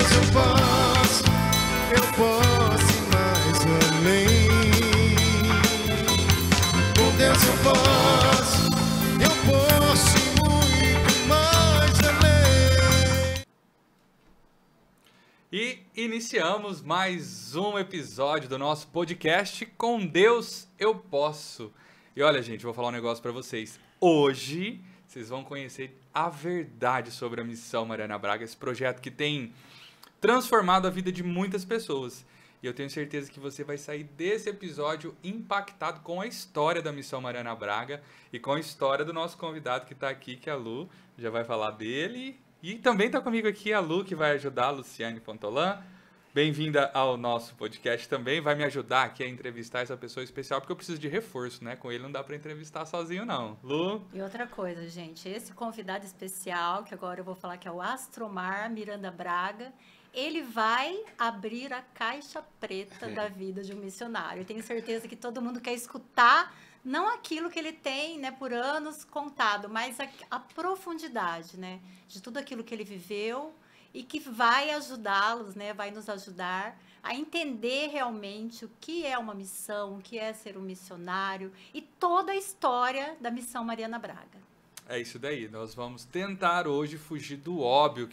Deus eu posso ir mais além. Com Deus eu posso ir muito mais além. E iniciamos mais um episódio do nosso podcast Com Deus Eu Posso. E olha, gente, vou falar um negócio pra vocês. Hoje, vocês vão conhecer a verdade sobre a Missão Mariana Braga, esse projeto que tem transformado a vida de muitas pessoas. E eu tenho certeza que você vai sair desse episódio impactado com a história da Missão Mariana Braga e com a história do nosso convidado que está aqui, que é a Lu, já vai falar dele. E também está comigo aqui a Lu, que vai ajudar a Luciane Fontolan. Bem-vinda ao nosso podcast também, vai me ajudar aqui a entrevistar essa pessoa especial, porque eu preciso de reforço, né? Com ele não dá para entrevistar sozinho, não. Lu? E outra coisa, gente, esse convidado especial, que agora eu vou falar que é o Astromar Miranda Braga, ele vai abrir a caixa preta da vida de um missionário. Eu tenho certeza que todo mundo quer escutar, não aquilo que ele tem, né, por anos contado, mas a profundidade, né, de tudo aquilo que ele viveu e que vai ajudá-los, né, vai nos ajudar a entender realmente o que é uma missão, o que é ser um missionário e toda a história da Missão Mariana Braga. É isso daí, nós vamos tentar hoje fugir do óbvio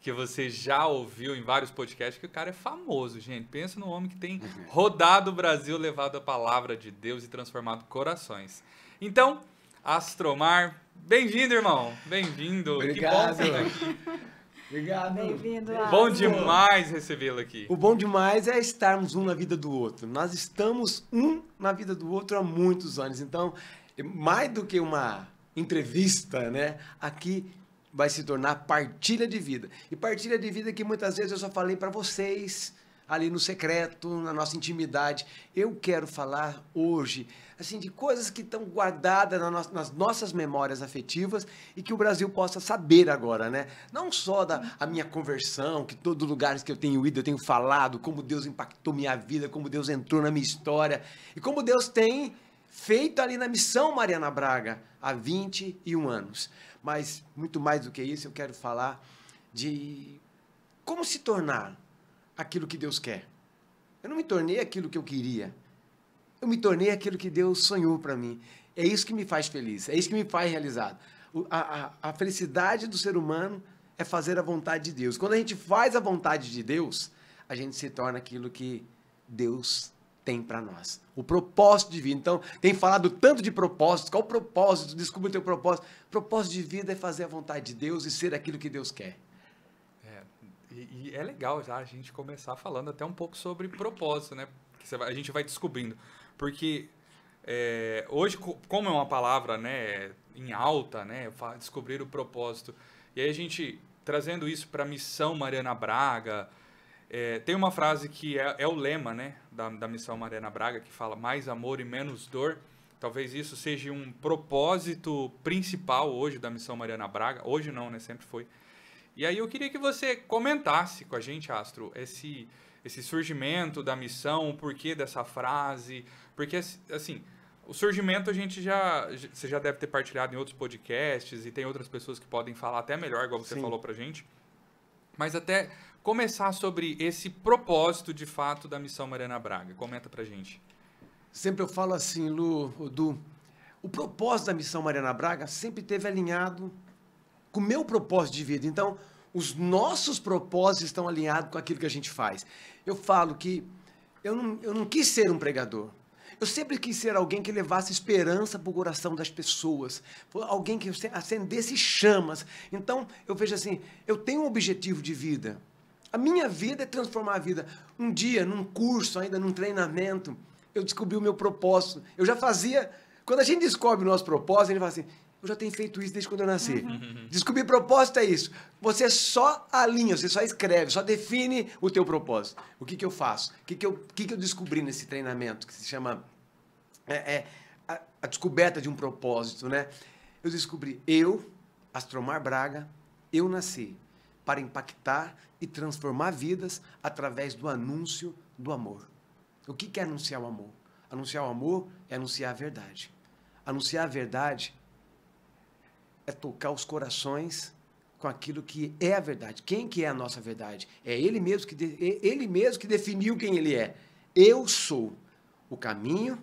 que você já ouviu em vários podcasts, que o cara é famoso, gente. Pensa no homem que tem rodado o Brasil, levado a palavra de Deus e transformado corações. Então, Astromar, bem-vindo, irmão. Bem-vindo. Obrigado. Que bom você tá aqui. Obrigado. Bem-vindo, Bom demais recebê-lo aqui. O bom demais é estarmos um na vida do outro. Nós estamos um na vida do outro há muitos anos. Então, mais do que uma entrevista, né? Aqui vai se tornar partilha de vida. E partilha de vida que muitas vezes eu só falei para vocês, ali no secreto, na nossa intimidade. Eu quero falar hoje, assim, de coisas que estão guardadas nas nossas memórias afetivas e que o Brasil possa saber agora, né? Não só a minha conversão, que todos os lugares que eu tenho ido, eu tenho falado, como Deus impactou minha vida, como Deus entrou na minha história e como Deus tem feito ali na Missão Mariana Braga há 21 anos. Mas, muito mais do que isso, eu quero falar de como se tornar aquilo que Deus quer. Eu não me tornei aquilo que eu queria. Eu me tornei aquilo que Deus sonhou para mim. É isso que me faz feliz, é isso que me faz realizado. A felicidade do ser humano é fazer a vontade de Deus. Quando a gente faz a vontade de Deus, a gente se torna aquilo que Deus tem para nós. O propósito de vida. Então, tem falado tanto de propósito. Qual o propósito? Descubra o teu propósito. O propósito de vida é fazer a vontade de Deus e ser aquilo que Deus quer. E é legal já a gente começar falando até um pouco sobre propósito, né? Que a gente vai descobrindo. Porque hoje, como é uma palavra, né, em alta, né, descobrir o propósito. E aí a gente, trazendo isso para a Missão Mariana Braga, tem uma frase que é o lema, né, da Missão Mariana Braga, que fala mais amor e menos dor. Talvez isso seja um propósito principal hoje da Missão Mariana Braga. Hoje não, né, sempre foi. E aí eu queria que você comentasse com a gente, Astro, esse surgimento da missão, o porquê dessa frase. Porque, assim, o surgimento você já deve ter partilhado em outros podcasts e tem outras pessoas que podem falar até melhor, igual você falou pra gente. Mas até começar sobre esse propósito, de fato, da Missão Mariana Braga. Comenta pra gente. Sempre eu falo assim, Du, o propósito da Missão Mariana Braga sempre esteve alinhado com o meu propósito de vida. Então, os nossos propósitos estão alinhados com aquilo que a gente faz. Eu falo que eu não quis ser um pregador. Eu sempre quis ser alguém que levasse esperança para o coração das pessoas. Alguém que acendesse chamas. Então, eu vejo assim, eu tenho um objetivo de vida. A minha vida é transformar a vida. Um dia, num curso, ainda num treinamento, eu descobri o meu propósito. Eu já fazia... Quando a gente descobre o nosso propósito, a gente fala assim, eu já tenho feito isso desde quando eu nasci. Descobrir propósito é isso. Você só alinha, você só escreve, só define o teu propósito. O que eu faço? O que eu descobri nesse treinamento, que se chama a descoberta de um propósito, né? Eu descobri, Astromar Braga, eu nasci para impactar e transformar vidas através do anúncio do amor. O que é anunciar o amor? Anunciar o amor é anunciar a verdade. Anunciar a verdade é tocar os corações com aquilo que é a verdade. Quem que é a nossa verdade? É Ele mesmo que definiu quem Ele é. Eu sou o caminho,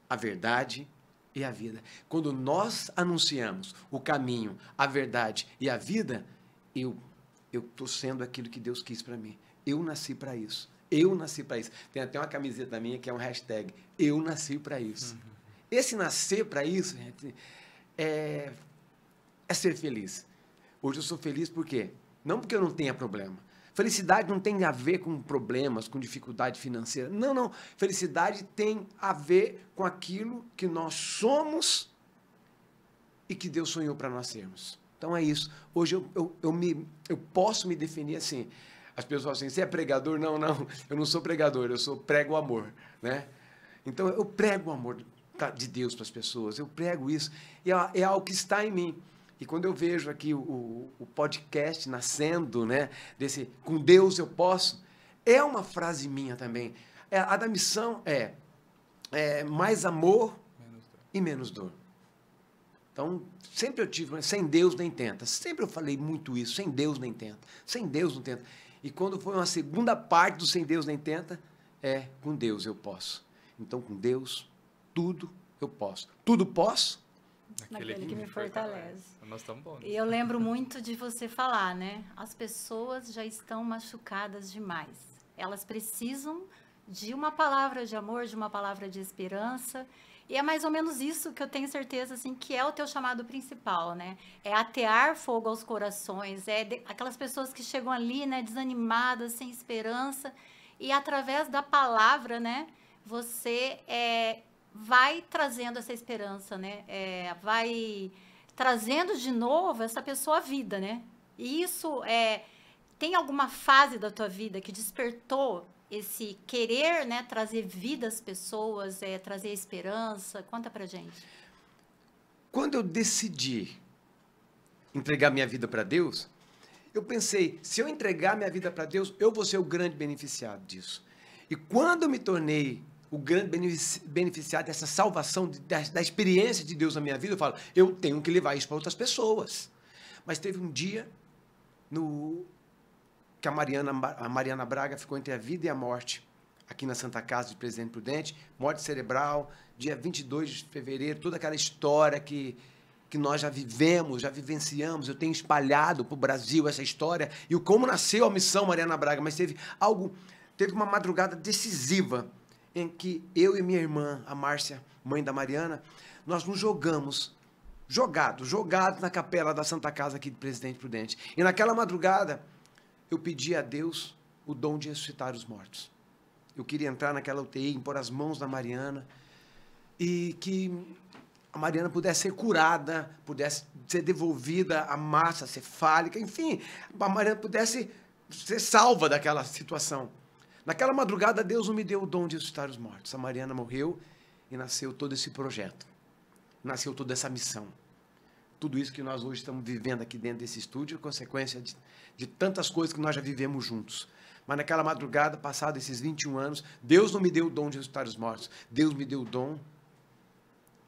a verdade e a vida. Quando nós anunciamos o caminho, a verdade e a vida, eu estou sendo aquilo que Deus quis para mim. Eu nasci para isso. Eu nasci para isso. Tem até uma camiseta minha que é um hashtag. Eu nasci para isso. Esse nascer para isso, gente, é ser feliz. Hoje eu sou feliz por quê? Não porque eu não tenha problema. Felicidade não tem a ver com problemas, com dificuldade financeira. Não, não. Felicidade tem a ver com aquilo que nós somos e que Deus sonhou para nós sermos. Então é isso. Hoje eu posso me definir assim. As pessoas falam assim, você é pregador? Não, não. Eu não sou pregador, eu sou prego o amor, né? Então eu prego o amor de Deus para as pessoas. Eu prego isso. E é algo que está em mim. E quando eu vejo aqui o podcast nascendo, né, com Deus eu posso, é uma frase minha também. A da missão é mais amor e menos dor. Então, sempre eu tive, mas sem Deus nem tenta. Sempre eu falei muito isso, sem Deus nem tenta. Sem Deus não tenta. E quando foi uma segunda parte do sem Deus nem tenta, com Deus eu posso. Então, com Deus, tudo eu posso. Tudo posso? Naquele que me fortalece. Nós estamos bons. E eu lembro muito de você falar, né? As pessoas já estão machucadas demais. Elas precisam de uma palavra de amor, de uma palavra de esperança. E é mais ou menos isso que eu tenho certeza, assim, que é o teu chamado principal, né? É atear fogo aos corações, aquelas pessoas que chegam ali, né, desanimadas, sem esperança. E através da palavra, né, você vai trazendo essa esperança, né? Vai trazendo de novo essa pessoa à vida, né? E isso tem alguma fase da tua vida que despertou esse querer, né, trazer vida às pessoas, trazer esperança? Conta pra gente. Quando eu decidi entregar minha vida para Deus, eu pensei, se eu entregar minha vida para Deus, eu vou ser o grande beneficiado disso. E quando eu me tornei o grande beneficiado dessa salvação, da experiência de Deus na minha vida, eu falo, eu tenho que levar isso para outras pessoas. Mas teve um dia que a Mariana Braga ficou entre a vida e a morte, aqui na Santa Casa de Presidente Prudente, morte cerebral, dia 22 de fevereiro, toda aquela história que nós já vivemos, já vivenciamos, eu tenho espalhado para o Brasil essa história, e como nasceu a missão Mariana Braga, mas teve uma madrugada decisiva, em que eu e minha irmã, a Márcia, mãe da Mariana, nós nos jogados na capela da Santa Casa aqui de Presidente Prudente. E naquela madrugada, eu pedi a Deus o dom de ressuscitar os mortos. Eu queria entrar naquela UTI, impor as mãos na Mariana, e que a Mariana pudesse ser curada, pudesse ser devolvida a massa cefálica, enfim, a Mariana pudesse ser salva daquela situação. Naquela madrugada, Deus não me deu o dom de ressuscitar os mortos. A Mariana morreu e nasceu todo esse projeto. Nasceu toda essa missão. Tudo isso que nós hoje estamos vivendo aqui dentro desse estúdio é consequência de tantas coisas que nós já vivemos juntos. Mas naquela madrugada, passados esses 21 anos, Deus não me deu o dom de ressuscitar os mortos. Deus me deu o dom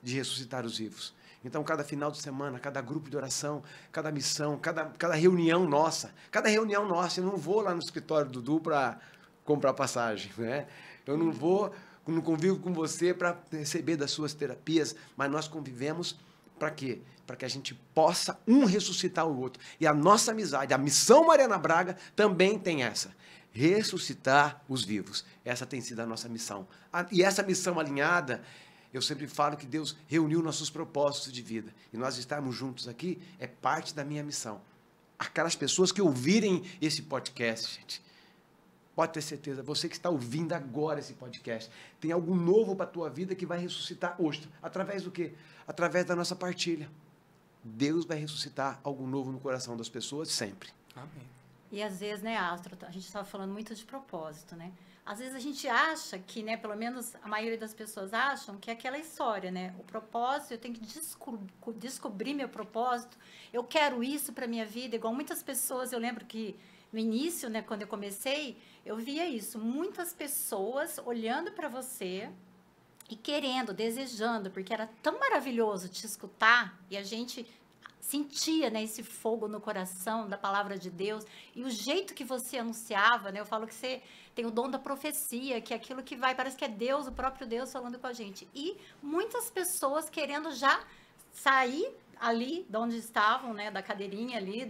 de ressuscitar os vivos. Então, cada final de semana, cada grupo de oração, cada missão, cada reunião nossa, eu não vou lá no escritório do Dudu para comprar passagem, né? Eu não convivo com você para receber das suas terapias, mas nós convivemos para quê? Para que a gente possa ressuscitar o outro. E a nossa amizade, a missão Mariana Braga também tem essa, ressuscitar os vivos. Essa tem sido a nossa missão. E essa missão alinhada, eu sempre falo que Deus reuniu nossos propósitos de vida. E nós estarmos juntos aqui é parte da minha missão. Aquelas pessoas que ouvirem esse podcast, gente, pode ter certeza, você que está ouvindo agora esse podcast, tem algo novo para a tua vida que vai ressuscitar hoje. Através do quê? Através da nossa partilha. Deus vai ressuscitar algo novo no coração das pessoas sempre. Amém. E às vezes, né, Astro, a gente estava falando muito de propósito, né? Às vezes a gente acha que, né, pelo menos a maioria das pessoas acham que é aquela história, né? O propósito, eu tenho que descobrir meu propósito, eu quero isso para minha vida, igual muitas pessoas, eu lembro que no início, né, quando eu comecei, eu via isso, muitas pessoas olhando para você e querendo, desejando, porque era tão maravilhoso te escutar e a gente sentia, né, esse fogo no coração da palavra de Deus, e o jeito que você anunciava, né, eu falo que você tem o dom da profecia, que é aquilo que vai, parece que é Deus, o próprio Deus falando com a gente. E muitas pessoas querendo já sair ali de onde estavam, né, da cadeirinha ali,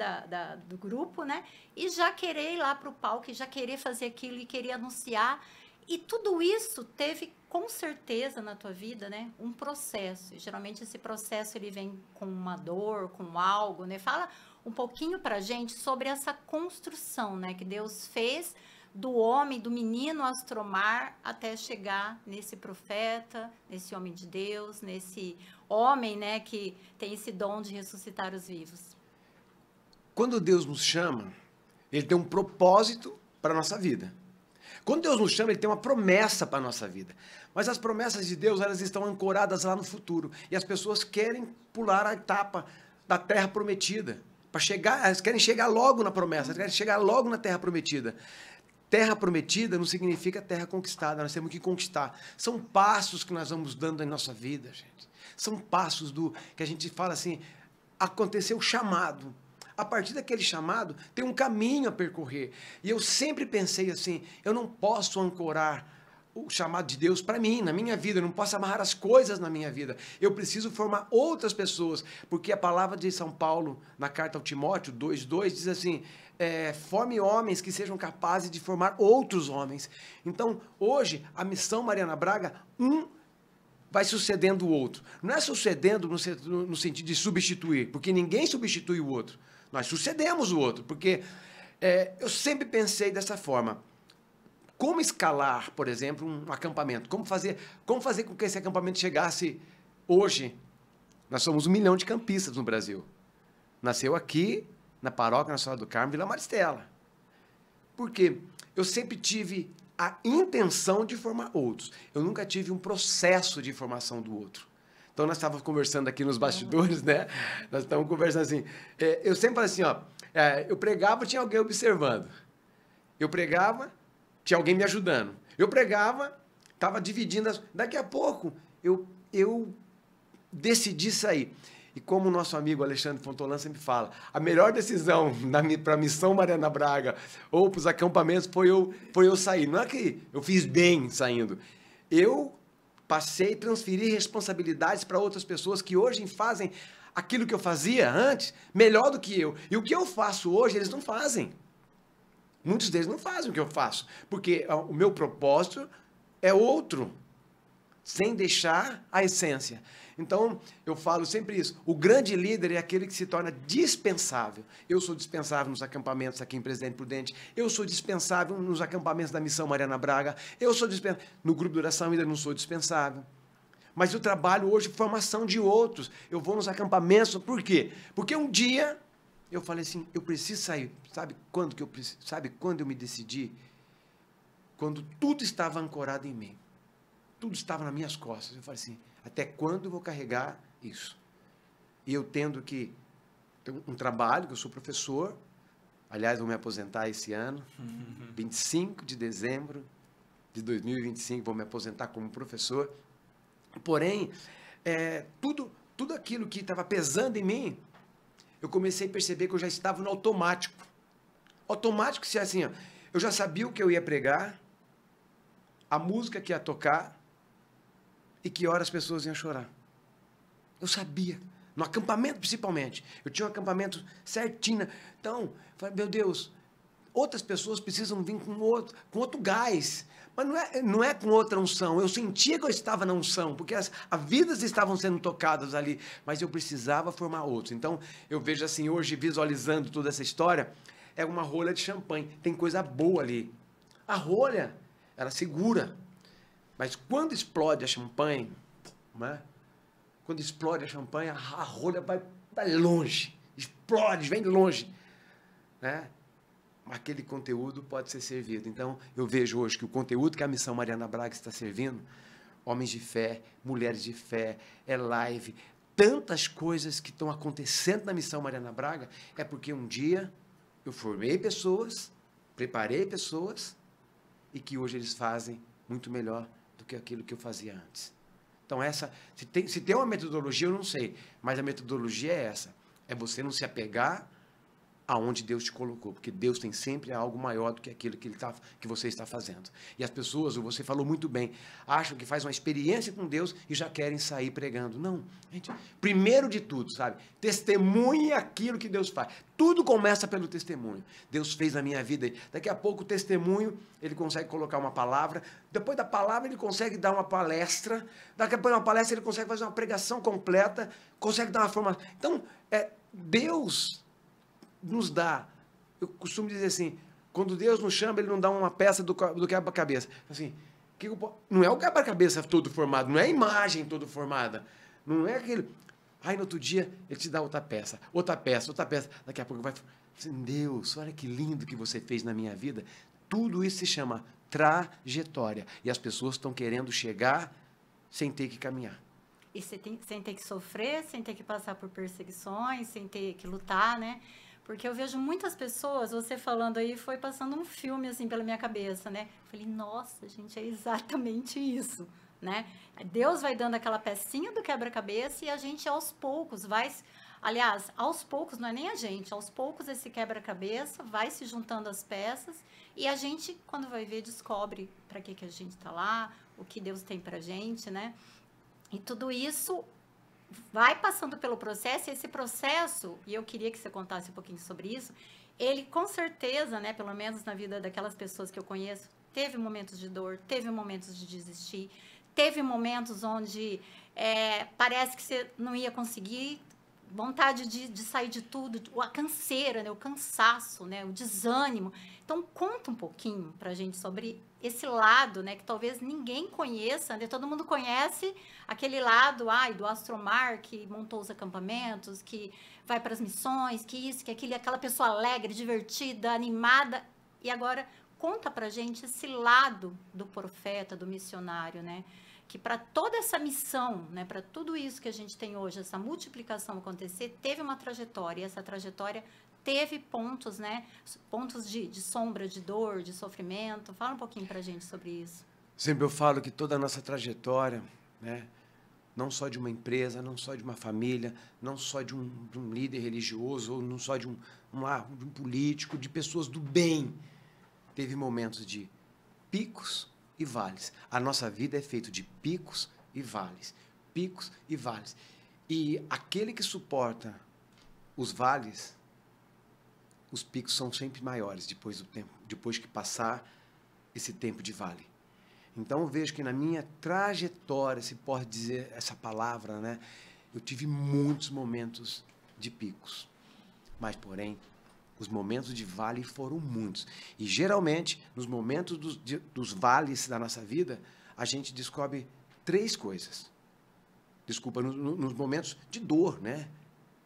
do grupo, né, e já querer ir lá para o palco, e já querer fazer aquilo, e querer anunciar. E tudo isso teve, com certeza, na tua vida, né, um processo. E, geralmente, esse processo, ele vem com uma dor, com algo, né? Fala um pouquinho pra gente sobre essa construção, né, que Deus fez do homem, do menino Astromar, até chegar nesse profeta, nesse homem de Deus, nesse homem, né, que tem esse dom de ressuscitar os vivos. Quando Deus nos chama, Ele tem um propósito para a nossa vida. Quando Deus nos chama, Ele tem uma promessa para a nossa vida. Mas as promessas de Deus, elas estão ancoradas lá no futuro. E as pessoas querem pular a etapa da terra prometida. Para chegar, elas querem chegar logo na promessa, elas querem chegar logo na terra prometida. Terra prometida não significa terra conquistada, nós temos que conquistar. São passos que nós vamos dando em nossa vida, gente. São passos que a gente fala assim, aconteceu o chamado. A partir daquele chamado, tem um caminho a percorrer. E eu sempre pensei assim, eu não posso ancorar o chamado de Deus para mim, na minha vida. Eu não posso amarrar as coisas na minha vida. Eu preciso formar outras pessoas. Porque a palavra de São Paulo, na carta ao Timóteo 2,2, diz assim, forme homens que sejam capazes de formar outros homens. Então, hoje, a missão Mariana Braga, vai sucedendo o outro. Não é sucedendo no sentido de substituir, porque ninguém substitui o outro. Nós sucedemos o outro, porque eu sempre pensei dessa forma. Como escalar, por exemplo, um acampamento? Como fazer com que esse acampamento chegasse hoje? Nós somos 1 milhão de campistas no Brasil. Nasceu aqui, na paróquia Nossa Senhora do Carmo, Vila Maristela. Por quê? Eu sempre tive a intenção de formar outros. Eu nunca tive um processo de formação do outro. Então, nós estávamos conversando aqui nos bastidores, né? Nós estávamos conversando assim. Eu sempre falei assim, ó, eu pregava, tinha alguém observando. Eu pregava, tinha alguém me ajudando. Eu pregava, estava dividindo. Daqui a pouco, eu decidi sair. E como o nosso amigo Alexandre Fontolan sempre fala, a melhor decisão para a missão Mariana Braga ou para os acampamentos foi eu sair. Não é que eu fiz bem saindo. Eu passei a transferir responsabilidades para outras pessoas que hoje fazem aquilo que eu fazia antes melhor do que eu. E o que eu faço hoje, eles não fazem. Muitos deles não fazem o que eu faço, porque o meu propósito é outro, sem deixar a essência. Então, eu falo sempre isso. O grande líder é aquele que se torna dispensável. Eu sou dispensável nos acampamentos aqui em Presidente Prudente. Eu sou dispensável nos acampamentos da Missão Mariana Braga. Eu sou dispensável. No grupo de oração ainda não sou dispensável. Mas eu trabalho hoje formação de outros. Eu vou nos acampamentos. Por quê? Porque um dia eu falei assim, eu preciso sair. Sabe quando eu me decidi? Quando tudo estava ancorado em mim. Tudo estava nas minhas costas. Eu falei assim, até quando eu vou carregar isso? E eu tendo que ter um trabalho, que eu sou professor, aliás, vou me aposentar esse ano, 25 de dezembro de 2025, vou me aposentar como professor. Porém, tudo aquilo que estava pesando em mim, eu comecei a perceber que eu já estava no automático. Automático, se é assim, ó, eu já sabia o que eu ia pregar, a música que ia tocar, e que hora as pessoas iam chorar. Eu sabia. No acampamento, principalmente. Eu tinha um acampamento certinho. Então, eu falei, meu Deus, outras pessoas precisam vir com outro gás. Mas não é com outra unção. Eu sentia que eu estava na unção, porque as vidas estavam sendo tocadas ali. Mas eu precisava formar outros. Então, eu vejo assim, hoje, visualizando toda essa história, é uma rolha de champanhe. Tem coisa boa ali. A rolha, ela segura. Mas quando explode a champanhe, né? Quando explode a champanhe, a rolha vai longe, explode, vem longe, né? Aquele conteúdo pode ser servido. Então, eu vejo hoje que o conteúdo que a Missão Mariana Braga está servindo, homens de fé, mulheres de fé, live, tantas coisas que estão acontecendo na Missão Mariana Braga, é porque um dia eu formei pessoas, preparei pessoas, e que hoje eles fazem muito melhor do que aquilo que eu fazia antes. Então, se tem uma metodologia, eu não sei, mas a metodologia é essa. É você não se apegar aonde Deus te colocou, porque Deus tem sempre algo maior do que aquilo que você está fazendo. E as pessoas, você falou muito bem, acham que faz uma experiência com Deus e já querem sair pregando. Não, gente, primeiro de tudo, sabe? Testemunhe aquilo que Deus faz. Tudo começa pelo testemunho. Deus fez na minha vida. Daqui a pouco o testemunho, ele consegue colocar uma palavra. Depois da palavra, ele consegue dar uma palestra. Daqui a pouco uma palestra, ele consegue fazer uma pregação completa. Consegue dar uma formação. Então, Deus nos dá, eu costumo dizer assim, quando Deus nos chama, ele não dá uma peça do quebra-cabeça. Assim, não é o quebra-cabeça todo formado, não é a imagem toda formada, não é aquele... Aí no outro dia, ele te dá outra peça, outra peça, outra peça. Daqui a pouco vai... Assim, Deus, olha que lindo que você fez na minha vida. Tudo isso se chama trajetória. E as pessoas estão querendo chegar sem ter que caminhar. E sem ter que sofrer, sem ter que passar por perseguições, sem ter que lutar, né? Porque eu vejo muitas pessoas, você falando aí, foi passando um filme assim pela minha cabeça, né? Falei, nossa, gente, é exatamente isso, né? Deus vai dando aquela pecinha do quebra-cabeça e a gente aos poucos vai... Aliás, aos poucos, não é nem a gente, aos poucos esse quebra-cabeça vai se juntando as peças e a gente, quando vai ver, descobre para que a gente está lá, o que Deus tem pra gente, né? E tudo isso vai passando pelo processo, e esse processo, e eu queria que você contasse um pouquinho sobre isso, ele com certeza, né, pelo menos na vida daquelas pessoas que eu conheço, teve momentos de dor, teve momentos de desistir, teve momentos onde parece que você não ia conseguir, vontade de sair de tudo, a canseira, né, o cansaço, né, o desânimo. Então, conta um pouquinho pra gente sobre esse lado, né, que talvez ninguém conheça, né? Todo mundo conhece aquele lado, do Astromar, que montou os acampamentos, que vai para as missões, que isso, que aquilo, aquela pessoa alegre, divertida, animada. E agora, conta pra gente esse lado do profeta, do missionário, né? Que para toda essa missão, né, para tudo isso que a gente tem hoje, essa multiplicação acontecer, teve uma trajetória, e essa trajetória teve pontos, né, pontos de sombra, de dor, de sofrimento. Fala um pouquinho para a gente sobre isso. Sempre eu falo que toda a nossa trajetória, né, não só de uma empresa, não só de uma família, não só de um líder religioso, ou não só de um político, de pessoas do bem, teve momentos de picos e vales. A nossa vida é feita de picos e vales. Picos e vales. E aquele que suporta os vales, os picos são sempre maiores depois do tempo, depois que passar esse tempo de vale. Então eu vejo que na minha trajetória, se pode dizer essa palavra, né, eu tive muitos momentos de picos. Mas, porém, os momentos de vale foram muitos. E, geralmente, nos momentos dos vales da nossa vida, a gente descobre 3 coisas. Desculpa, nos momentos de dor, né?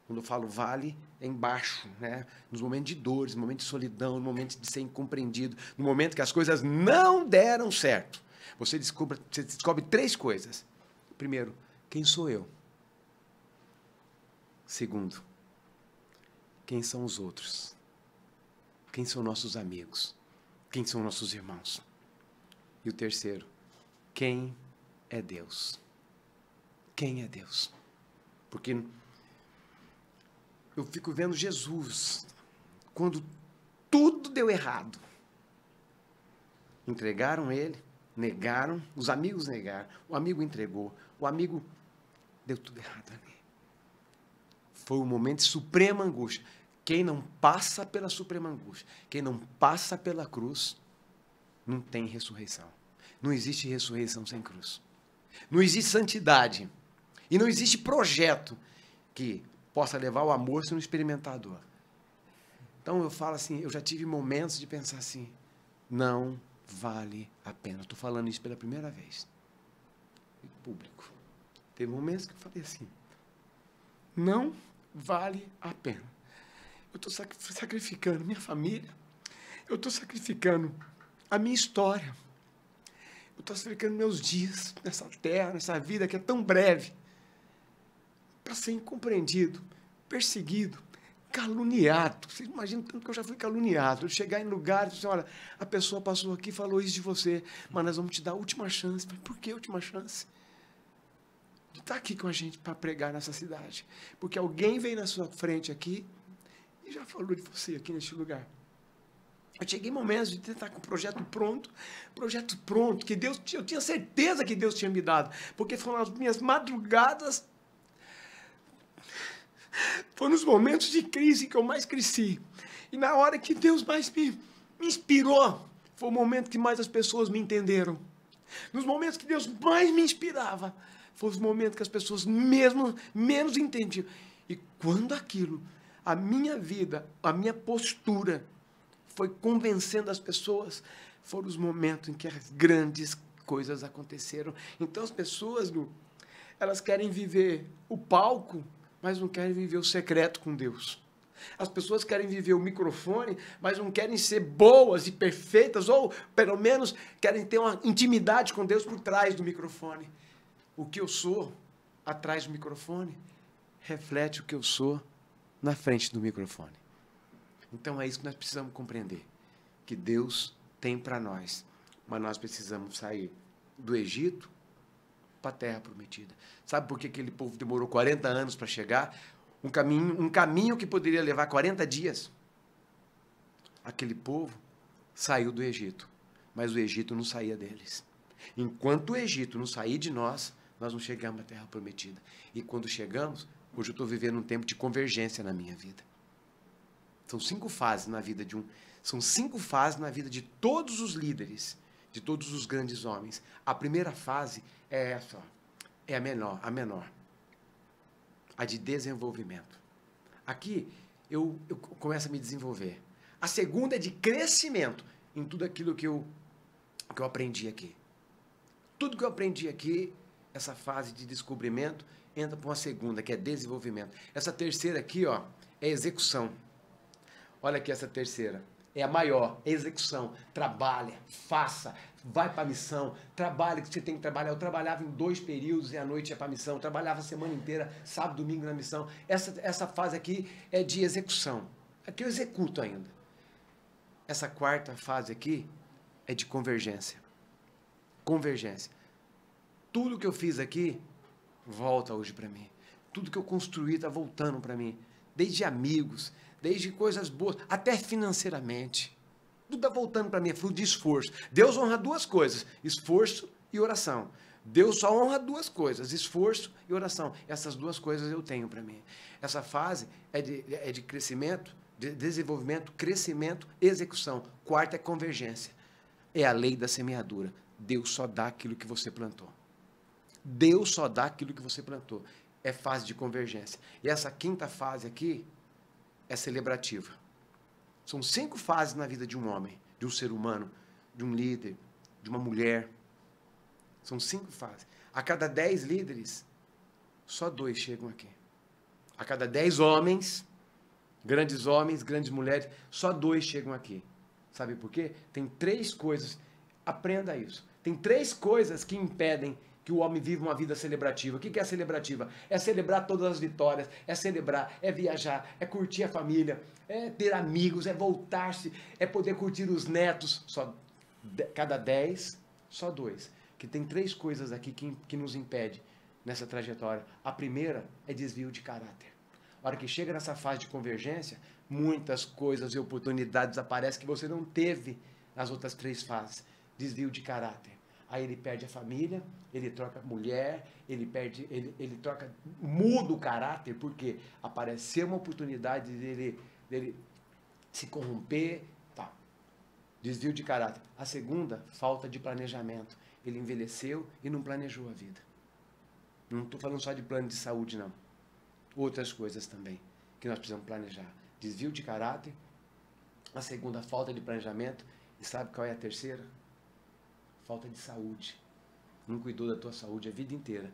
Quando eu falo vale, é embaixo, né? Nos momentos de dores, no momento de solidão, no momento de ser incompreendido, no momento que as coisas não deram certo. Você descobre 3 coisas. Primeiro, quem sou eu? Segundo, quem são os outros? Quem são nossos amigos? Quem são nossos irmãos? E o terceiro, quem é Deus? Quem é Deus? Porque eu fico vendo Jesus, quando tudo deu errado. Entregaram ele, negaram, os amigos negaram, o amigo entregou, o amigo deu tudo errado ali. Foi um momento de suprema angústia. Quem não passa pela suprema angústia, quem não passa pela cruz, não tem ressurreição. Não existe ressurreição sem cruz. Não existe santidade. E não existe projeto que possa levar o amor se não experimentar a dor. Então eu falo assim, eu já tive momentos de pensar assim, não vale a pena. Estou falando isso pela primeira vez. Em público. Teve momentos que eu falei assim, não vale a pena. Eu estou sacrificando minha família, eu estou sacrificando a minha história, eu estou sacrificando meus dias nessa terra, nessa vida que é tão breve, para ser incompreendido, perseguido, caluniado. Vocês imaginam tanto que eu já fui caluniado. Eu chegar em lugares e dizer, olha, a pessoa passou aqui e falou isso de você, mas nós vamos te dar a última chance. Mas por que a última chance? de estar aqui com a gente para pregar nessa cidade. Porque alguém veio na sua frente aqui e já falou de você aqui neste lugar. Eu cheguei em momentos de estar com o projeto pronto, que Deus, eu tinha certeza que Deus tinha me dado, porque foram as minhas madrugadas, foram os momentos de crise que eu mais cresci. E na hora que Deus mais me inspirou, foi o momento que mais as pessoas me entenderam. Nos momentos que Deus mais me inspirava, foram os momentos que as pessoas menos entendiam. E quando aquilo, a minha vida, a minha postura, foi convencendo as pessoas, foram os momentos em que as grandes coisas aconteceram. Então as pessoas, elas querem viver o palco, mas não querem viver o secreto com Deus. As pessoas querem viver o microfone, mas não querem ser boas e perfeitas, ou pelo menos querem ter uma intimidade com Deus por trás do microfone. O que eu sou atrás do microfone reflete o que eu sou na frente do microfone. Então é isso que nós precisamos compreender, que Deus tem para nós, mas nós precisamos sair do Egito para a Terra Prometida. Sabe por que aquele povo demorou 40 anos para chegar? Um caminho que poderia levar 40 dias. Aquele povo saiu do Egito, mas o Egito não saía deles. Enquanto o Egito não sair de nós, nós não chegamos à Terra Prometida. E quando chegamos, hoje eu estou vivendo um tempo de convergência na minha vida. São 5 fases na vida são 5 fases na vida de todos os líderes, de todos os grandes homens. A primeira fase é essa, é a menor. A de desenvolvimento. Aqui eu começo a me desenvolver. A segunda é de crescimento em tudo aquilo que eu aprendi aqui. Tudo que eu aprendi aqui, essa fase de descobrimento, entra para uma segunda, que é desenvolvimento. Essa terceira aqui, ó, é execução. Olha aqui essa terceira. É a maior, é execução. Trabalha, faça, vai para a missão, trabalha que você tem que trabalhar. Eu trabalhava em 2 períodos e à noite ia para a missão. Eu trabalhava a semana inteira, sábado, domingo na missão. Essa fase aqui é de execução. Aqui eu executo ainda. Essa quarta fase aqui é de convergência. Convergência. Tudo que eu fiz aqui volta hoje para mim. Tudo que eu construí está voltando para mim. Desde amigos, desde coisas boas, até financeiramente. Tudo está voltando para mim, é fruto de esforço. Deus honra 2 coisas, esforço e oração. Deus só honra 2 coisas, esforço e oração. Essas 2 coisas eu tenho para mim. Essa fase é de crescimento, de desenvolvimento, crescimento, execução. Quarta é convergência. É a lei da semeadura. Deus só dá aquilo que você plantou. Deus só dá aquilo que você plantou. É fase de convergência. E essa quinta fase aqui é celebrativa. São 5 fases na vida de um homem, de um ser humano, de um líder, de uma mulher. São 5 fases. A cada 10 líderes, só 2 chegam aqui. A cada 10 homens, grandes mulheres, só 2 chegam aqui. Sabe por quê? Tem 3 coisas, aprenda isso. Tem 3 coisas que impedem que o homem viva uma vida celebrativa. O que é celebrativa? É celebrar todas as vitórias, é celebrar, é viajar, é curtir a família, é ter amigos, é voltar-se, é poder curtir os netos. Cada 10, só 2. Que tem 3 coisas aqui que nos impedem nessa trajetória. A primeira é desvio de caráter. A hora que chega nessa fase de convergência, muitas coisas e oportunidades aparecem que você não teve nas outras 3 fases. Desvio de caráter. Aí ele perde a família, ele troca mulher, ele muda o caráter, porque apareceu uma oportunidade dele se corromper, tá. Desvio de caráter. A segunda, falta de planejamento. Ele envelheceu e não planejou a vida. Não estou falando só de plano de saúde, não. Outras coisas também que nós precisamos planejar. Desvio de caráter. A segunda, falta de planejamento. E sabe qual é a terceira? Falta de saúde. Não cuidou da tua saúde a vida inteira.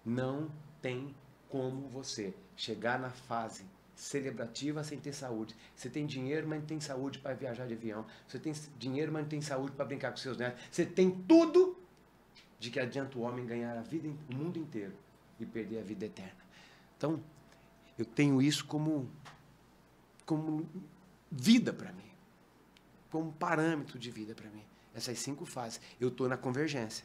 Não tem como você chegar na fase celebrativa sem ter saúde. Você tem dinheiro, mas não tem saúde para viajar de avião. Você tem dinheiro, mas não tem saúde para brincar com seus netos. Você tem tudo de que adianta o homem ganhar a vida, o mundo inteiro e perder a vida eterna. Então, eu tenho isso como vida para mim. Como parâmetro de vida para mim. Essas 5 fases. Eu estou na convergência,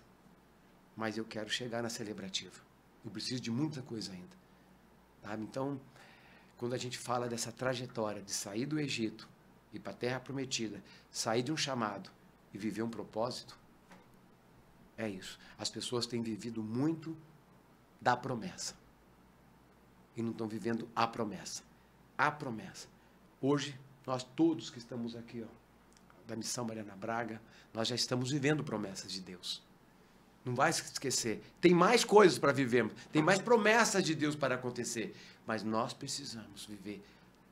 mas eu quero chegar na celebrativa. Eu preciso de muita coisa ainda. Sabe? Então, quando a gente fala dessa trajetória de sair do Egito, ir para a Terra Prometida, sair de um chamado e viver um propósito, é isso. As pessoas têm vivido muito da promessa. E não estão vivendo a promessa. A promessa. Hoje, nós todos que estamos aqui, ó, da Missão Mariana Braga, nós já estamos vivendo promessas de Deus. Não vai se esquecer. Tem mais coisas para vivermos. Tem mais promessas de Deus para acontecer. Mas nós precisamos viver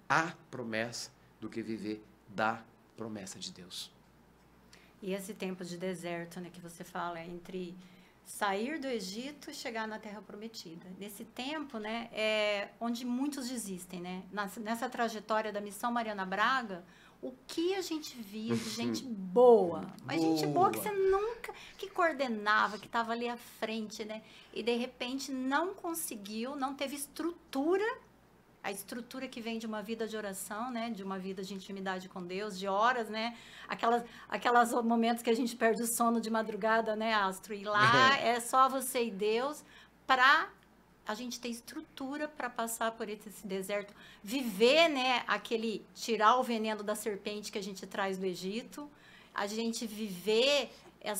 a promessa do que viver da promessa de Deus. E esse tempo de deserto, né, que você fala, entre sair do Egito e chegar na Terra Prometida. Nesse tempo, né, é onde muitos desistem, né? Nessa trajetória da Missão Mariana Braga, o que a gente via de gente boa, mas gente boa que você nunca, que coordenava, que estava ali à frente, né? E de repente não conseguiu, não teve estrutura, a estrutura que vem de uma vida de oração, né? De uma vida de intimidade com Deus, de horas, né? Aquelas momentos que a gente perde o sono de madrugada, né, Astro? E lá é só você e Deus para a gente ter estrutura para passar por esse deserto, viver, né, tirar o veneno da serpente que a gente traz do Egito, a gente viver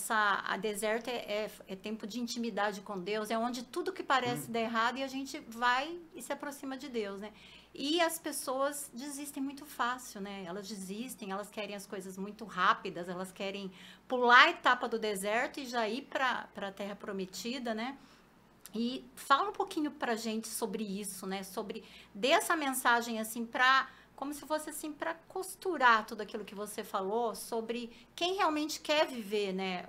a deserto é tempo de intimidade com Deus, é onde tudo que parece dar errado e a gente vai e se aproxima de Deus, né? E as pessoas desistem muito fácil, né? Elas desistem, elas querem as coisas muito rápidas, elas querem pular a etapa do deserto e já ir para a Terra Prometida, né? E fala um pouquinho pra gente sobre isso, né? Sobre dessa mensagem assim como se fosse assim para costurar tudo aquilo que você falou sobre quem realmente quer viver, né?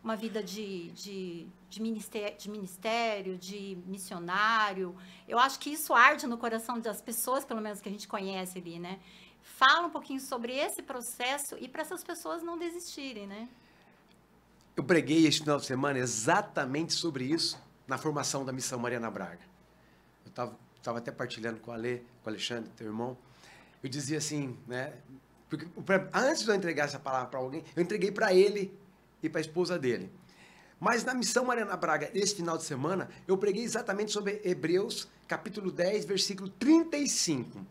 Uma vida de ministério, de missionário. Eu acho que isso arde no coração das pessoas, pelo menos que a gente conhece ali, né? Fala um pouquinho sobre esse processo e para essas pessoas não desistirem, né? Eu preguei este final de semana exatamente sobre isso na formação da Missão Mariana Braga. Eu estava até partilhando com o Alexandre, teu irmão. Eu dizia assim, né? Porque antes de eu entregar essa palavra para alguém, eu entreguei para ele e para a esposa dele. Mas na Missão Mariana Braga, esse final de semana, eu preguei exatamente sobre Hebreus, capítulo 10, versículo 35.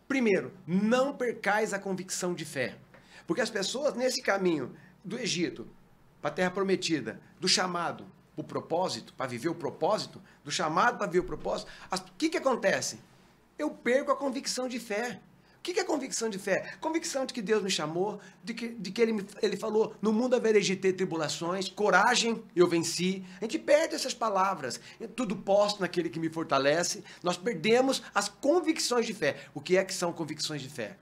Primeiro, não percais a convicção de fé. Porque as pessoas nesse caminho do Egito para a Terra Prometida, do chamado, o propósito, para viver o propósito, do chamado para viver o propósito, o que acontece? Eu perco a convicção de fé. O que é convicção de fé? Convicção de que Deus me chamou, de que ele falou, no mundo havereis de ter tribulações, coragem, eu venci. A gente perde essas palavras. Tudo posso naquele que me fortalece. Nós perdemos as convicções de fé. O que é que são convicções de fé?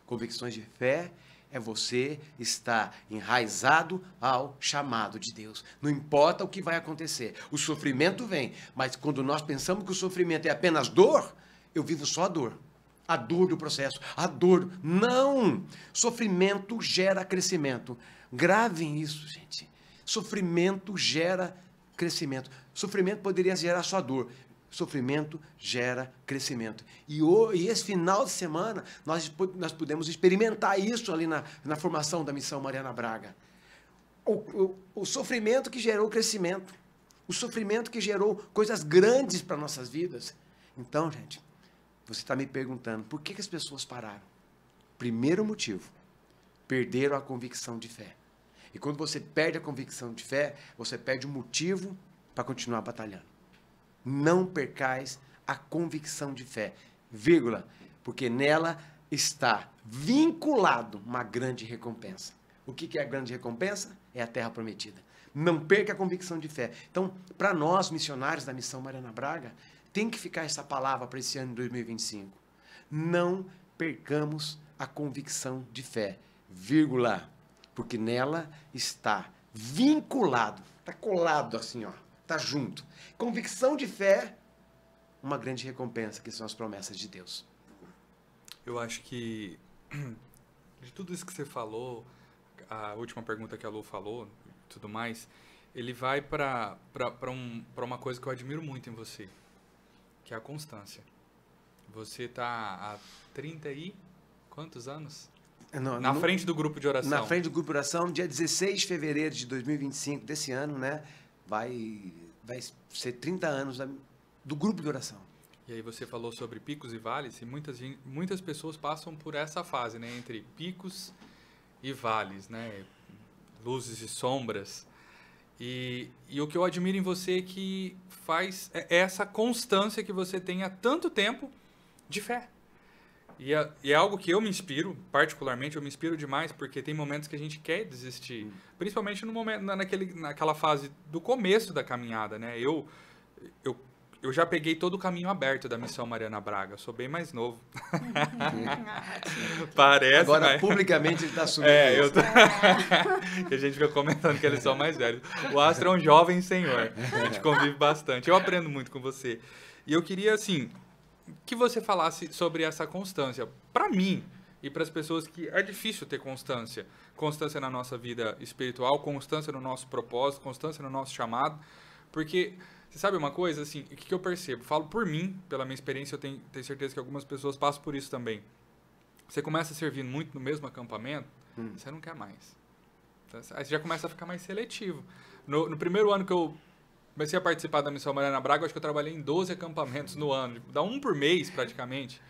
Convicções de fé é você estar enraizado ao chamado de Deus. Não importa o que vai acontecer. O sofrimento vem, mas quando nós pensamos que o sofrimento é apenas dor, eu vivo só a dor. A dor do processo, a dor. Não! Sofrimento gera crescimento. Gravem isso, gente. Sofrimento gera crescimento. Sofrimento poderia gerar só dor. Sofrimento gera crescimento. E esse final de semana, nós pudemos experimentar isso ali na formação da Missão Mariana Braga. O sofrimento que gerou crescimento. O sofrimento que gerou coisas grandes para nossas vidas. Então, gente, você está me perguntando, por que as pessoas pararam? Primeiro motivo, perderam a convicção de fé. E quando você perde a convicção de fé, você perde o motivo para continuar batalhando. Não percais a convicção de fé, vírgula, porque nela está vinculado uma grande recompensa. O que é a grande recompensa? É a Terra Prometida. Não perca a convicção de fé. Então, para nós, missionários da Missão Mariana Braga, tem que ficar essa palavra para esse ano de 2025. Não percamos a convicção de fé, vírgula, porque nela está vinculado, está colado assim, ó, está junto. Convicção de fé, uma grande recompensa, que são as promessas de Deus. Eu acho que de tudo isso que você falou, a última pergunta que a Lu falou, tudo mais, ele vai para uma coisa que eu admiro muito em você, que é a constância. Você está há 30 e quantos anos? Na frente do grupo de oração. Na frente do grupo de oração, dia 16 de fevereiro de 2025, desse ano, né? Vai vai ser 30 anos do grupo de oração. E aí você falou sobre picos e vales, e muitas pessoas passam por essa fase, né? Entre picos e vales, né? Luzes e sombras. E o que eu admiro em você é que é essa constância que você tem há tanto tempo de fé. E é algo que eu me inspiro, particularmente, eu me inspiro demais, porque tem momentos que a gente quer desistir. Principalmente no momento, naquela fase do começo da caminhada, né? Eu já peguei todo o caminho aberto da Missão Mariana Braga. Eu sou bem mais novo. Parece, agora, mas... publicamente, ele está assumindo isso. E a gente fica comentando que eles são mais velhos. O Astro é um jovem senhor. A gente convive bastante. Eu aprendo muito com você. E eu queria, assim, que você falasse sobre essa constância. Para mim e para as pessoas que é difícil ter constância. Constância na nossa vida espiritual, constância no nosso propósito, constância no nosso chamado. Porque... Você sabe uma coisa, assim, o que eu percebo? Falo por mim, pela minha experiência, eu tenho certeza que algumas pessoas passam por isso também. Você começa servindo muito no mesmo acampamento, você não quer mais. Aí você já começa a ficar mais seletivo. No primeiro ano que eu comecei a participar da Missão Mariana Braga, eu acho que eu trabalhei em 12 acampamentos no ano. Dá um por mês, praticamente.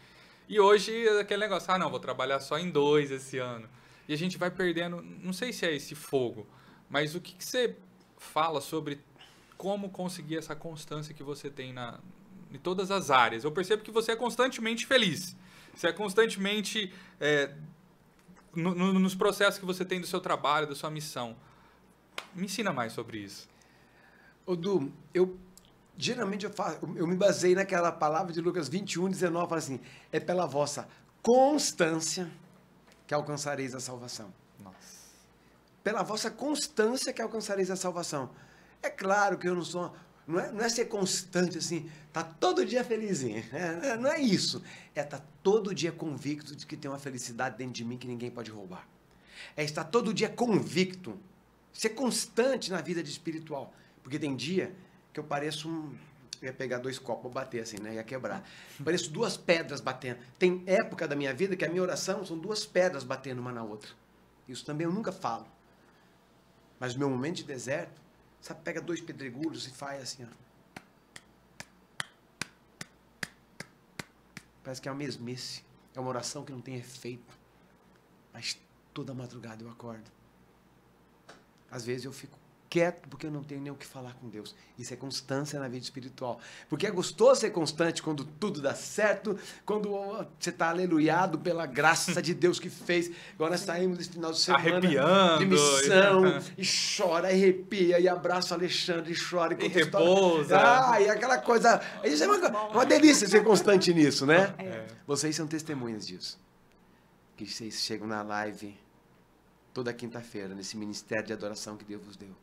E hoje, aquele negócio, não, vou trabalhar só em 2 esse ano. E a gente vai perdendo, não sei se é esse fogo, mas o que você fala sobre como conseguir essa constância que você tem em todas as áreas? Eu percebo que você é constantemente feliz. Você é constantemente nos processos que você tem do seu trabalho, da sua missão. Me ensina mais sobre isso. Du, geralmente eu me baseei naquela palavra de Lucas 21:19, fala assim, é pela vossa constância que alcançareis a salvação. Nossa. Pela vossa constância que alcançareis a salvação. É claro que eu não sou... Não é ser constante assim, tá todo dia felizinho. Não é isso. É estar todo dia convicto de que tem uma felicidade dentro de mim que ninguém pode roubar. É estar todo dia convicto. Ser constante na vida de espiritual. Porque tem dia que eu pareço Eu ia pegar 2 copos, vou bater assim, né? Ia quebrar. Pareço 2 pedras batendo. Tem época da minha vida que a minha oração são 2 pedras batendo uma na outra. Isso também eu nunca falo. Mas no meu momento de deserto, sabe, pega 2 pedregulhos e faz assim, ó. Parece que é uma mesmice. É uma oração que não tem efeito. Mas toda madrugada eu acordo. Às vezes eu fico quieto porque eu não tenho nem o que falar com Deus. Isso é constância na vida espiritual. Porque é gostoso ser constante quando tudo dá certo, quando você está aleluiado pela graça de Deus que fez. Agora nós saímos desse final de semana arrepiando, de missão, e chora, e arrepia, e abraça o Alexandre, e chora. E repousa. E aquela coisa... Isso é uma delícia ser constante nisso, né? Vocês são testemunhas disso. Que vocês chegam na live toda quinta-feira, nesse ministério de adoração que Deus vos deu.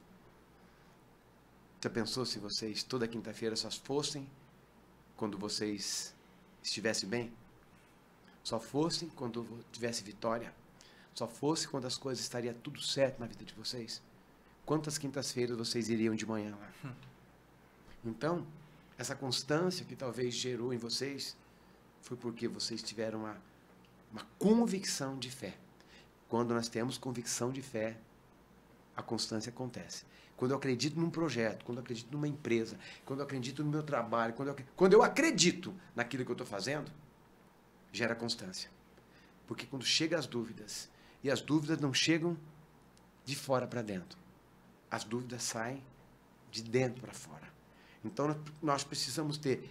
Já pensou se vocês toda quinta-feira só fossem quando vocês estivessem bem? Só fossem quando tivesse vitória? Só fosse quando as coisas estariam tudo certo na vida de vocês? Quantas quintas-feiras vocês iriam de manhã lá? Então, essa constância que talvez gerou em vocês foi porque vocês tiveram uma convicção de fé. Quando nós temos convicção de fé, a constância acontece. Quando eu acredito num projeto, quando eu acredito numa empresa, quando eu acredito no meu trabalho, quando eu acredito naquilo que eu estou fazendo, gera constância. Porque quando chegam as dúvidas, e as dúvidas não chegam de fora para dentro, as dúvidas saem de dentro para fora. Então nós precisamos ter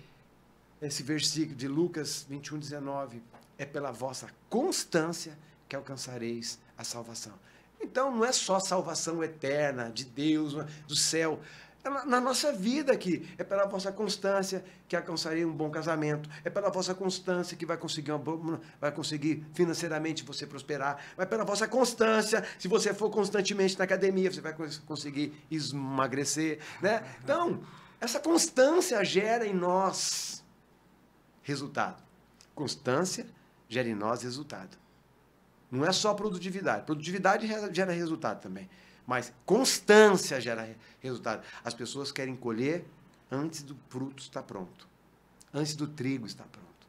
esse versículo de Lucas 21:19, é pela vossa constância que alcançareis a salvação. Então, não é só salvação eterna de Deus, do céu. É na nossa vida aqui. É pela vossa constância que alcançarei um bom casamento. É pela vossa constância que vai conseguir financeiramente você prosperar. É pela vossa constância, se você for constantemente na academia, você vai conseguir emagrecer, né? Então, essa constância gera em nós resultado. Constância gera em nós resultado. Não é só produtividade. Produtividade gera resultado também. Mas constância gera resultado. As pessoas querem colher antes do fruto estar pronto. Antes do trigo estar pronto.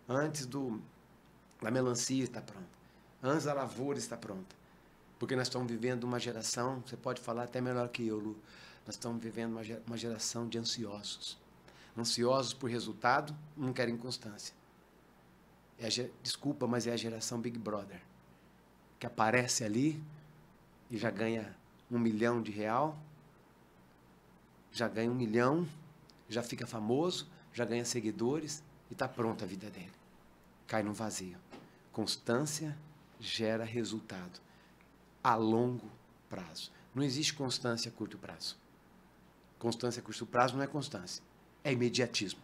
Antes da melancia estar pronta. Antes da lavoura estar pronta. Porque nós estamos vivendo uma geração, você pode falar até melhor que eu, Lu, Nós estamos vivendo uma geração de ansiosos. Ansiosos por resultado, não querem constância. Desculpa, mas é a geração Big Brother, que aparece ali e já ganha R$1 milhão, já ganha 1 milhão, já fica famoso, já ganha seguidores e está pronta a vida dele. Cai no vazio. Constância gera resultado a longo prazo. Não existe constância a curto prazo. Constância a curto prazo não é constância, é imediatismo.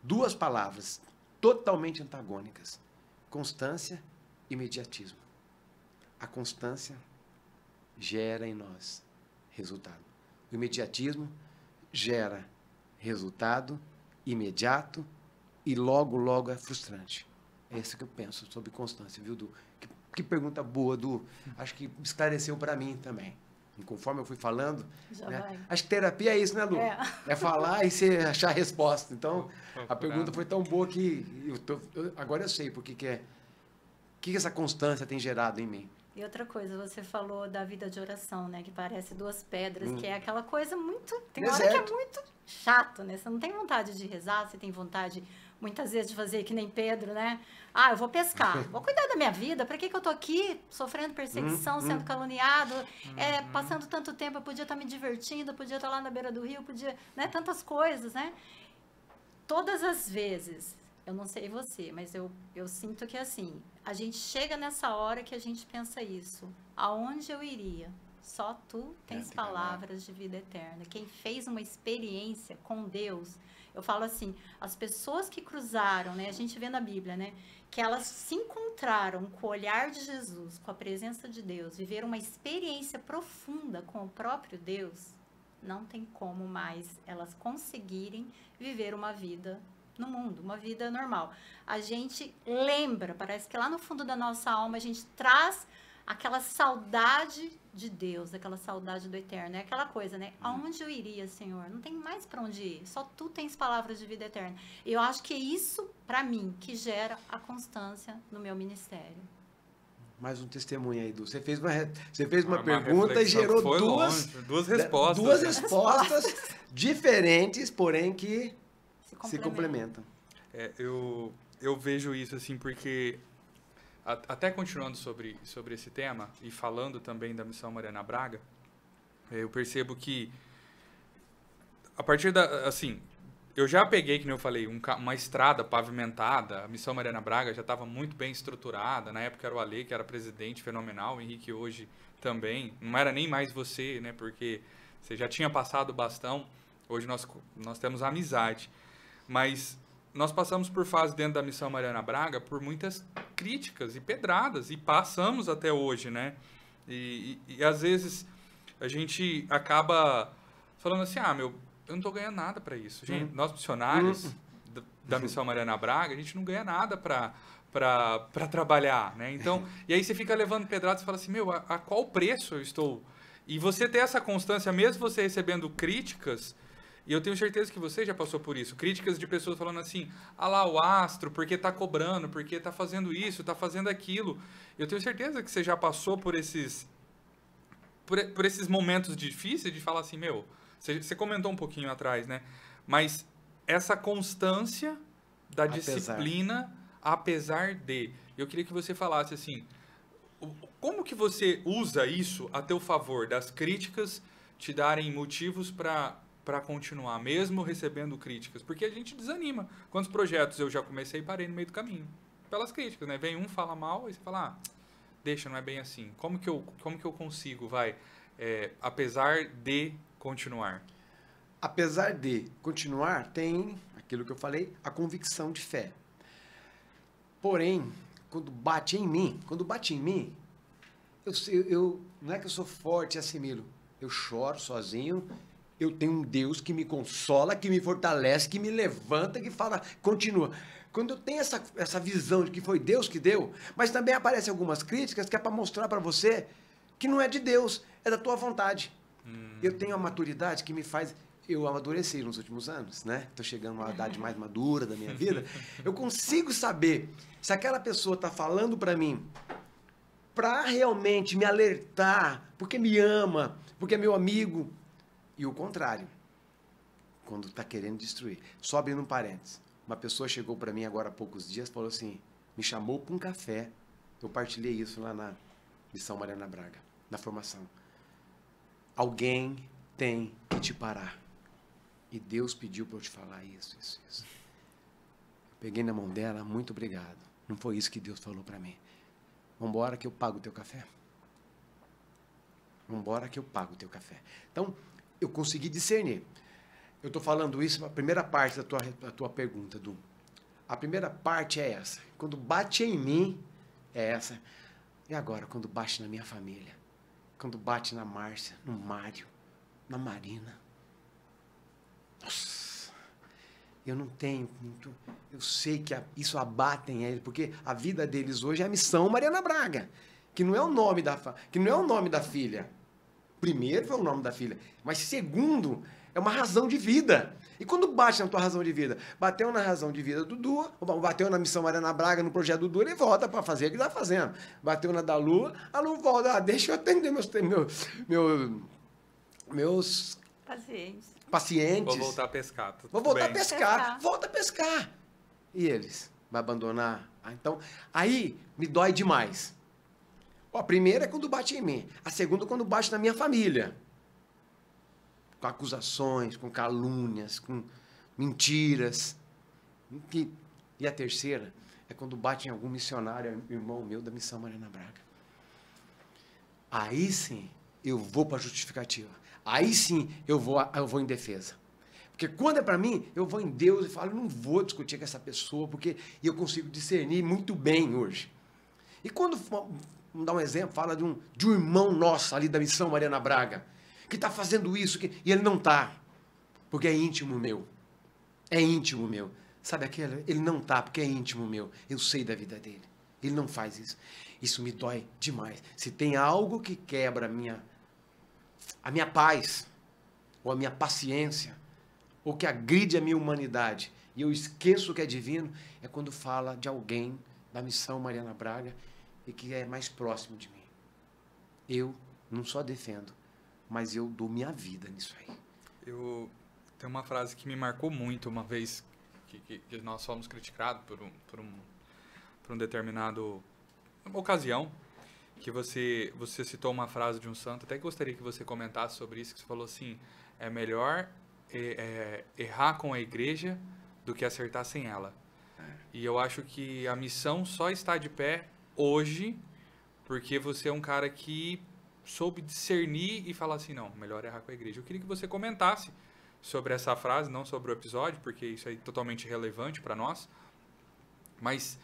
Duas palavras totalmente antagônicas. Constância e imediatismo. A constância gera em nós resultado. O imediatismo gera resultado imediato e logo, logo é frustrante. É isso que eu penso sobre constância, viu, Du? Que pergunta boa, Du. Acho que esclareceu para mim também. E conforme eu fui falando, né? Acho que terapia é isso, né, Lu? É falar e você achar a resposta. Então, a pergunta foi tão boa que agora eu sei porque que essa constância tem gerado em mim. E outra coisa, você falou da vida de oração, né? Que parece duas pedras, que é aquela coisa muito... Tem hora que é muito chato, né? Você não tem vontade de rezar, você tem vontade, muitas vezes, de fazer que nem Pedro, né? Ah, eu vou pescar, vou cuidar da minha vida, para que eu tô aqui sofrendo perseguição, sendo caluniado, passando tanto tempo, eu podia estar me divertindo, eu podia estar lá na beira do rio, podia... né? Tantas coisas, né? Todas as vezes... Eu não sei você, mas eu sinto que assim, a gente chega nessa hora que a gente pensa isso. Aonde eu iria? Só tu tens palavras de vida eterna. Quem fez uma experiência com Deus, eu falo assim, as pessoas que cruzaram, né? A gente vê na Bíblia, né? Que elas se encontraram com o olhar de Jesus, com a presença de Deus, viveram uma experiência profunda com o próprio Deus, não tem como mais elas conseguirem viver uma vida no mundo, uma vida normal. A gente lembra, parece que lá no fundo da nossa alma a gente traz aquela saudade de Deus, aquela saudade do eterno, é aquela coisa, né? Aonde eu iria, Senhor? Não tem mais para onde ir, só tu tens palavras de vida eterna. E eu acho que é isso, para mim, que gera a constância no meu ministério. Mais um testemunho aí, Du. Você fez uma pergunta e gerou duas respostas. Duas respostas diferentes, porém que se complementam. Eu vejo isso assim porque, até continuando sobre esse tema e falando também da Missão Mariana Braga, eu percebo que a partir assim, eu já peguei, que nem eu falei, uma estrada pavimentada, a Missão Mariana Braga já estava muito bem estruturada, na época era o Ale, que era presidente, fenomenal, o Henrique hoje também, não era nem mais você, né, porque você já tinha passado o bastão, hoje nós temos amizade. Mas nós passamos por fase dentro da Missão Mariana Braga por muitas críticas e pedradas, e passamos até hoje, né? E às vezes a gente acaba falando assim, eu não estou ganhando nada para isso. Gente, nós missionários da Missão Mariana Braga, a gente não ganha nada para trabalhar, né? Então, e aí você fica levando pedradas e fala assim, a qual preço eu estou? E você ter essa constância, mesmo você recebendo críticas. E eu tenho certeza que você já passou por isso. Críticas de pessoas falando assim, lá o astro, porque tá cobrando, porque tá fazendo isso, tá fazendo aquilo. Eu tenho certeza que você já passou por esses momentos difíceis de falar assim, você comentou um pouquinho atrás, né? Mas essa constância da disciplina, apesar de... Eu queria que você falasse assim, como que você usa isso a teu favor, das críticas te darem motivos para continuar, mesmo recebendo críticas, porque a gente desanima. Quantos projetos eu já comecei e parei no meio do caminho? Pelas críticas, né? Vem um, fala mal, e você fala, deixa, não é bem assim. Como que eu consigo, apesar de continuar? Apesar de continuar, tem aquilo que eu falei, a convicção de fé. Porém, quando bate em mim, eu não é que eu sou forte e assimilo, eu choro sozinho. Eu tenho um Deus que me consola, que me fortalece, que me levanta, que fala, continua. Quando eu tenho essa visão de que foi Deus que deu, mas também aparecem algumas críticas que é para mostrar para você que não é de Deus, é da tua vontade. Eu tenho a maturidade que me faz... Eu amadureci nos últimos anos, né? Estou chegando a uma idade mais madura da minha vida. Eu consigo saber se aquela pessoa está falando para mim para realmente me alertar, porque me ama, porque é meu amigo, E o contrário, quando está querendo destruir. Só abrindo um parênteses. Uma pessoa chegou para mim agora há poucos dias, falou assim, me chamou para um café. Eu partilhei isso lá na Missão Mariana Braga, na formação. Alguém tem que te parar. E Deus pediu para eu te falar isso. Peguei na mão dela, muito obrigado. Não foi isso que Deus falou para mim. Vambora que eu pago o teu café. Vambora que eu pago o teu café. Então, eu consegui discernir. Eu estou falando isso, a primeira parte da tua pergunta, Du. A primeira parte é essa. Quando bate em mim, é essa. E agora, quando bate na minha família? Quando bate na Márcia, no Mário, na Marina? Nossa, eu não tenho muito... Eu sei que isso abatem eles, porque a vida deles hoje é a Missão Mariana Braga, que não é o nome da filha. Primeiro foi o nome da filha, mas segundo, é uma razão de vida. E quando bate na tua razão de vida? Bateu na razão de vida do Dudu, bateu na Missão Mariana Braga, no projeto do Dudu, ele volta para fazer o que está fazendo. Bateu na da Lu, a Lu volta, deixa eu atender meus pacientes. Vou voltar a pescar. Vou voltar a pescar. Volta a pescar. E eles? Vai abandonar? Então, aí me dói demais. A primeira é quando bate em mim. A segunda é quando bate na minha família. Com acusações, com calúnias, com mentiras. E a terceira é quando bate em algum missionário, irmão meu da Missão Mariana Braga. Aí sim, eu vou para a justificativa. Aí sim, eu vou em defesa. Porque quando é para mim, eu vou em Deus e falo, eu não vou discutir com essa pessoa, porque eu consigo discernir muito bem hoje. E quando, vamos dar um exemplo, fala de um irmão nosso ali da Missão Mariana Braga, que está fazendo isso, e ele não está, porque é íntimo meu. É íntimo meu. Sabe aquele? Ele não está, porque é íntimo meu. Eu sei da vida dele. Ele não faz isso. Isso me dói demais. Se tem algo que quebra a minha paz, ou a minha paciência, ou que agride a minha humanidade, e eu esqueço que é divino, é quando fala de alguém da Missão Mariana Braga e que é mais próximo de mim. Eu não só defendo, mas eu dou minha vida nisso aí. Tem uma frase que me marcou muito uma vez que nós fomos criticados por um determinado ocasião, que você citou uma frase de um santo, até gostaria que você comentasse sobre isso, que você falou assim, é melhor errar com a igreja do que acertar sem ela. E eu acho que a missão só está de pé hoje porque você é um cara que soube discernir e falar assim, não, melhor errar com a igreja. Eu queria que você comentasse sobre essa frase, não sobre o episódio, porque isso é totalmente relevante para nós, mas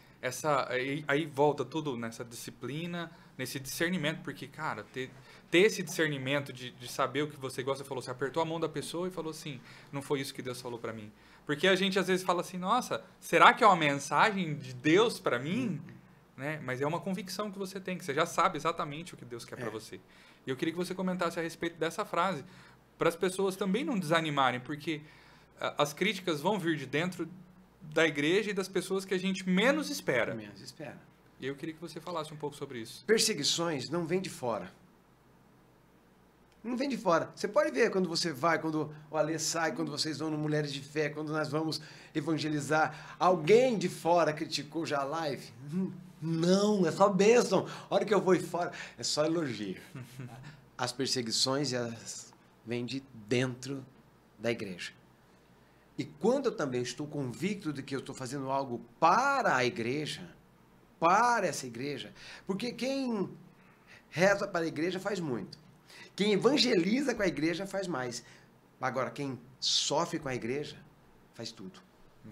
aí volta tudo nessa disciplina, nesse discernimento, porque, cara, ter esse discernimento de saber o que você gosta, você falou, você apertou a mão da pessoa e falou assim, não foi isso que Deus falou para mim. Porque a gente às vezes fala assim, nossa, será que é uma mensagem de Deus para mim? Né? Mas é uma convicção que você tem, que você já sabe exatamente o que Deus quer para você. E eu queria que você comentasse a respeito dessa frase, para as pessoas também não desanimarem, porque as críticas vão vir de dentro da igreja e das pessoas que a gente menos espera. Menos espera. E eu queria que você falasse um pouco sobre isso. Perseguições não vêm de fora. Não vem de fora. Você pode ver quando você vai, quando o Alê sai, quando vocês vão no Mulheres de Fé, quando nós vamos evangelizar. Alguém de fora criticou já a live? Não, é só bênção. A hora que eu vou fora, é só elogio. As perseguições vêm de dentro da igreja. E quando eu também estou convicto de que eu estou fazendo algo para a igreja, para essa igreja, porque quem reza para a igreja faz muito. Quem evangeliza com a igreja faz mais. Agora, quem sofre com a igreja, faz tudo.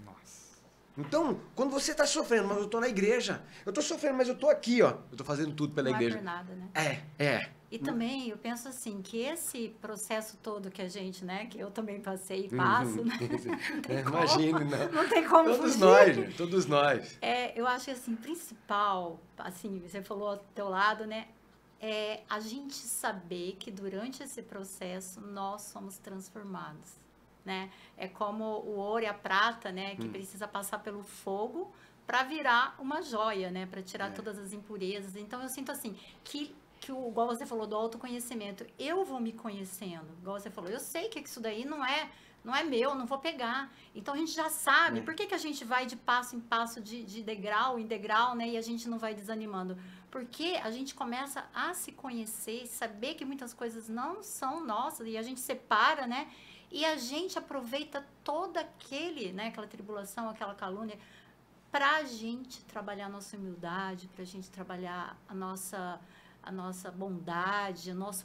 Nossa. Então, quando você está sofrendo, mas eu estou na igreja. Eu estou sofrendo, mas eu estou aqui, ó. Eu estou fazendo tudo pela igreja. Não é por nada, né? É. E também, eu penso assim, que esse processo todo que a gente, né, que eu também passei e passo, né? Imagine, não. Não tem como todos fugir. Nós, gente, todos nós. Eu acho que, assim, principal, assim, você falou ao teu lado, né? É a gente saber que durante esse processo nós somos transformados, né? É como o ouro e a prata, né? Que precisa passar pelo fogo para virar uma joia, né? Para tirar todas as impurezas. Então, eu sinto assim, que igual você falou, do autoconhecimento, eu vou me conhecendo, igual você falou, eu sei que isso daí não é meu, não vou pegar. Então a gente já sabe. Por que a gente vai de passo em passo, de degrau em degrau, né? E a gente não vai desanimando? Porque a gente começa a se conhecer, saber que muitas coisas não são nossas e a gente separa, né? E a gente aproveita toda aquela tribulação, aquela calúnia, pra gente trabalhar a nossa humildade, pra gente trabalhar a nossa bondade, a nossa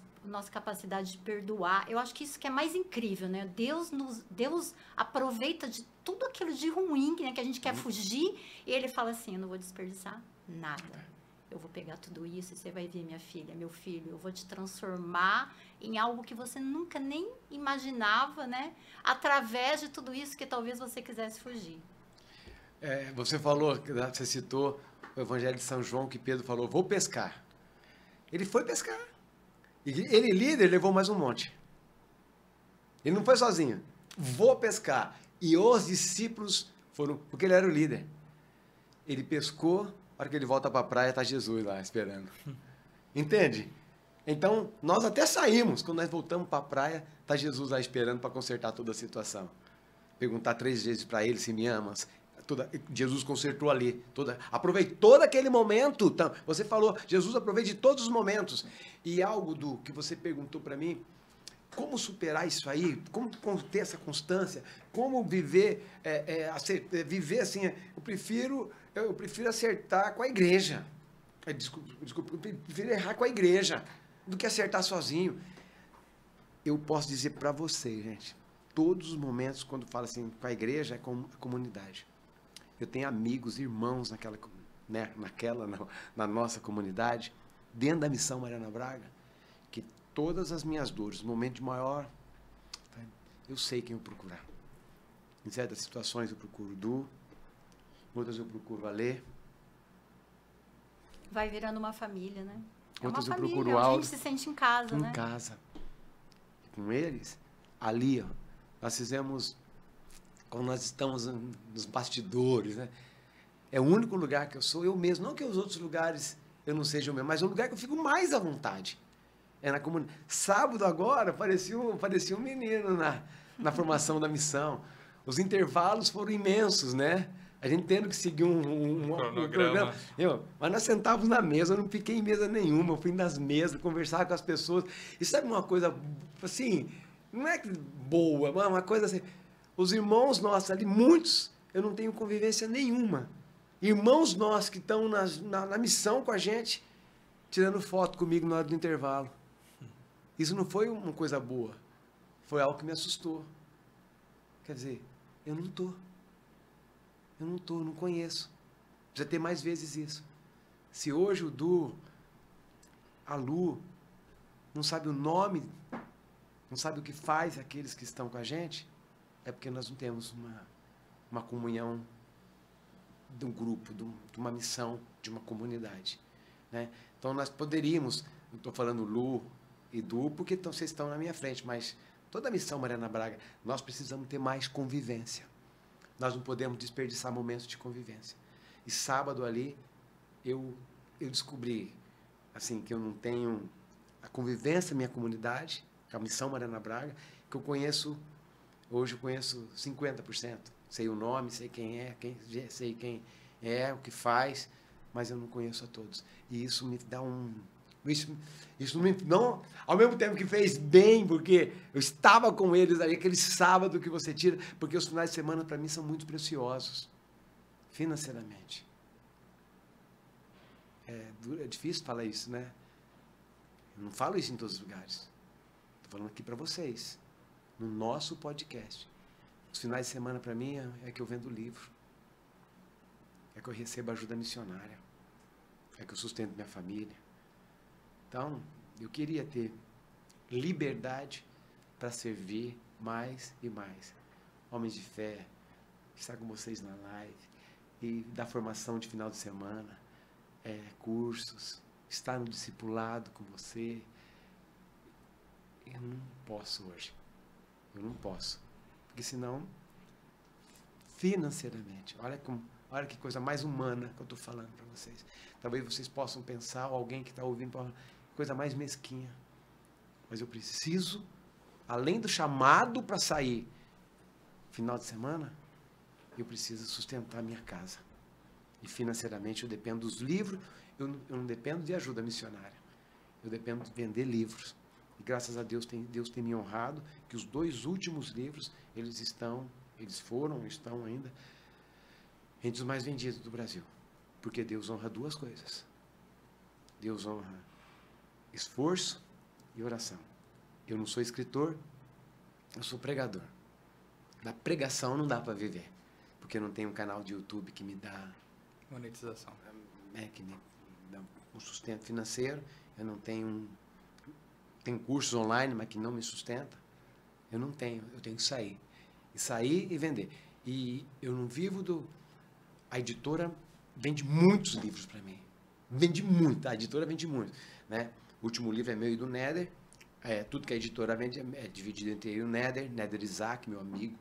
capacidade de perdoar. Eu acho que isso que é mais incrível, né? Deus aproveita de tudo aquilo de ruim, né, que a gente quer fugir, e ele fala assim, eu não vou desperdiçar nada. Eu vou pegar tudo isso e você vai ver, minha filha, meu filho, eu vou te transformar em algo que você nunca nem imaginava, né? Através de tudo isso que talvez você quisesse fugir. Você falou, você citou o Evangelho de São João, que Pedro falou, vou pescar. Ele foi pescar. E ele, líder, levou mais um monte. Ele não foi sozinho. Vou pescar. E os discípulos foram, porque ele era o líder. Ele pescou, na hora que ele volta para a praia, está Jesus lá esperando. Entende? Então, nós até saímos. Quando nós voltamos para a praia, está Jesus lá esperando para consertar toda a situação. Perguntar 3 vezes para ele se me amas. Jesus consertou ali, aproveitou daquele momento. Então, você falou, Jesus aproveita de todos os momentos. E algo do que você perguntou para mim, como superar isso aí, como ter essa constância, como viver, viver assim, eu prefiro acertar com a igreja. Desculpa, eu prefiro errar com a igreja do que acertar sozinho. Eu posso dizer para você, gente, todos os momentos, quando fala assim com a igreja, é com a comunidade. Eu tenho amigos, irmãos na nossa comunidade, dentro da Missão Mariana Braga, que todas as minhas dores, no momento de maior, eu sei quem eu procurar. Em certas situações eu procuro o Du, em outras eu procuro a Lê. Vai virando uma família, né? Outras uma eu família, procuro o onde a Aldo. gente se sente em casa, né? Em casa. Com eles, ali, ó, nós fizemos... Quando nós estamos nos bastidores, né? É o único lugar que eu sou eu mesmo. Não que os outros lugares eu não seja eu mesmo, mas é um lugar que eu fico mais à vontade. É na comunidade. Sábado agora parecia um menino na formação da missão. Os intervalos foram imensos, né? A gente tendo que seguir um programa. Mas nós sentávamos na mesa, eu não fiquei em mesa nenhuma, eu fui nas mesas, conversar com as pessoas. E sabe uma coisa, assim, não é boa, mas uma coisa assim... Os irmãos nossos ali, muitos, eu não tenho convivência nenhuma. Irmãos nossos que estão na missão com a gente, tirando foto comigo na hora do intervalo. Isso não foi uma coisa boa. Foi algo que me assustou. Quer dizer, eu não conheço. Precisa ter mais vezes isso. Se hoje o Du, a Lu, não sabe o nome, não sabe o que faz aqueles que estão com a gente, é porque nós não temos uma comunhão de um grupo, de uma missão, de uma comunidade, né? Então nós poderíamos, não estou falando Lu e Du, porque vocês estão na minha frente, mas toda a missão Mariana Braga, nós precisamos ter mais convivência. Nós não podemos desperdiçar momentos de convivência. E sábado ali, eu descobri assim, que eu não tenho a convivência da minha comunidade, com a missão Mariana Braga, que eu conheço. Hoje eu conheço 50%. Sei o nome, sei quem é, sei quem é, o que faz, mas eu não conheço a todos. E isso me dá Isso não, ao mesmo tempo que fez bem, porque eu estava com eles ali, aquele sábado que você tira, porque os finais de semana para mim são muito preciosos, financeiramente. É difícil falar isso, né? Eu não falo isso em todos os lugares. Estou falando aqui para vocês. No nosso podcast. Os finais de semana, para mim, é que eu vendo livro. É que eu recebo ajuda missionária. É que eu sustento minha família. Então, eu queria ter liberdade para servir mais e mais. Homens de fé, estar com vocês na live, e dar formação de final de semana, cursos, estar no discipulado com você. Eu não posso hoje. Eu não posso. Porque senão, financeiramente, olha que coisa mais humana que eu estou falando para vocês. Talvez vocês possam pensar, ou alguém que está ouvindo, coisa mais mesquinha. Mas eu preciso, além do chamado para sair final de semana, eu preciso sustentar a minha casa. E financeiramente eu dependo dos livros, eu não dependo de ajuda missionária. Eu dependo de vender livros. E graças a Deus tem me honrado que os 2 últimos livros, estão ainda entre os mais vendidos do Brasil. Porque Deus honra 2 coisas. Deus honra esforço e oração. Eu não sou escritor, eu sou pregador. Da pregação não dá para viver. Porque eu não tenho um canal de YouTube que me dá monetização. Que me dá um sustento financeiro. Eu não tenho... Tenho cursos online, mas que não me sustenta. Eu não tenho. Eu tenho que sair. E sair e vender. E eu não vivo do... A editora vende muitos livros para mim. Vende muito. A editora vende muito. Né? O último livro é meu e do Néder. Tudo que a editora vende é dividido entre eu e o Néder Isaac, meu amigo.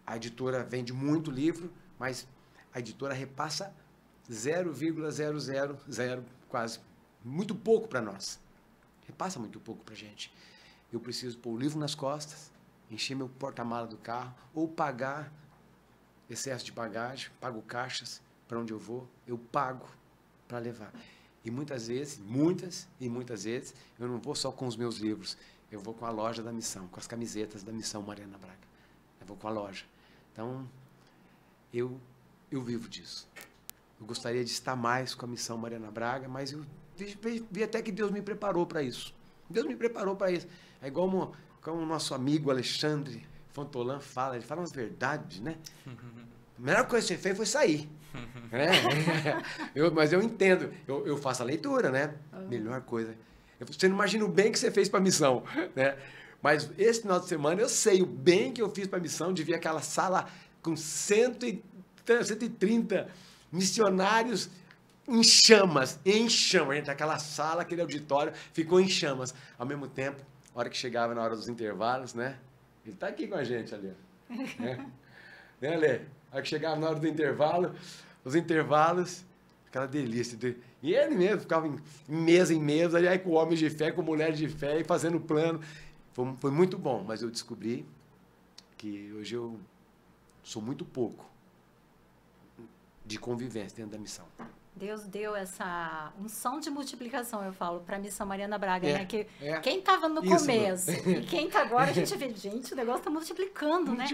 A editora vende muito livro, mas a editora repassa 0,000, quase. Muito pouco para nós. Repassa muito pouco para a gente. Eu preciso pôr o livro nas costas, encher meu porta-mala do carro, ou pagar excesso de bagagem, pago caixas para onde eu vou, eu pago para levar. E muitas vezes, eu não vou só com os meus livros, eu vou com a loja da missão, com as camisetas da Missão Mariana Braga. Eu vou com a loja. Então, eu vivo disso. Eu gostaria de estar mais com a Missão Mariana Braga, mas eu vi até que Deus me preparou para isso. Deus me preparou para isso. É igual como o nosso amigo Alexandre Fontolan fala, ele fala umas verdades, né? A melhor coisa que você fez foi sair. Mas eu entendo, eu faço a leitura, né? Melhor coisa. Você não imagina o bem que você fez para a missão, né? Mas esse final de semana eu sei o bem que eu fiz para a missão, de ver aquela sala com 130 missionários em chamas, gente, aquela sala, aquele auditório ficou em chamas. Ao mesmo tempo, a hora que chegava na hora dos intervalos, né? Ele está aqui com a gente ali, né, Alê? A hora que chegava na hora do intervalo, os intervalos, aquela delícia. E ele mesmo ficava em mesa, aí com homens de fé, com mulheres de fé, e fazendo plano. Foi muito bom, mas eu descobri que hoje eu sou muito pouco de convivência dentro da missão. Deus deu essa unção de multiplicação, eu falo, para a Missão Mariana Braga, né? Que quem estava no começo e quem está agora, a gente vê, gente, o negócio está multiplicando, né?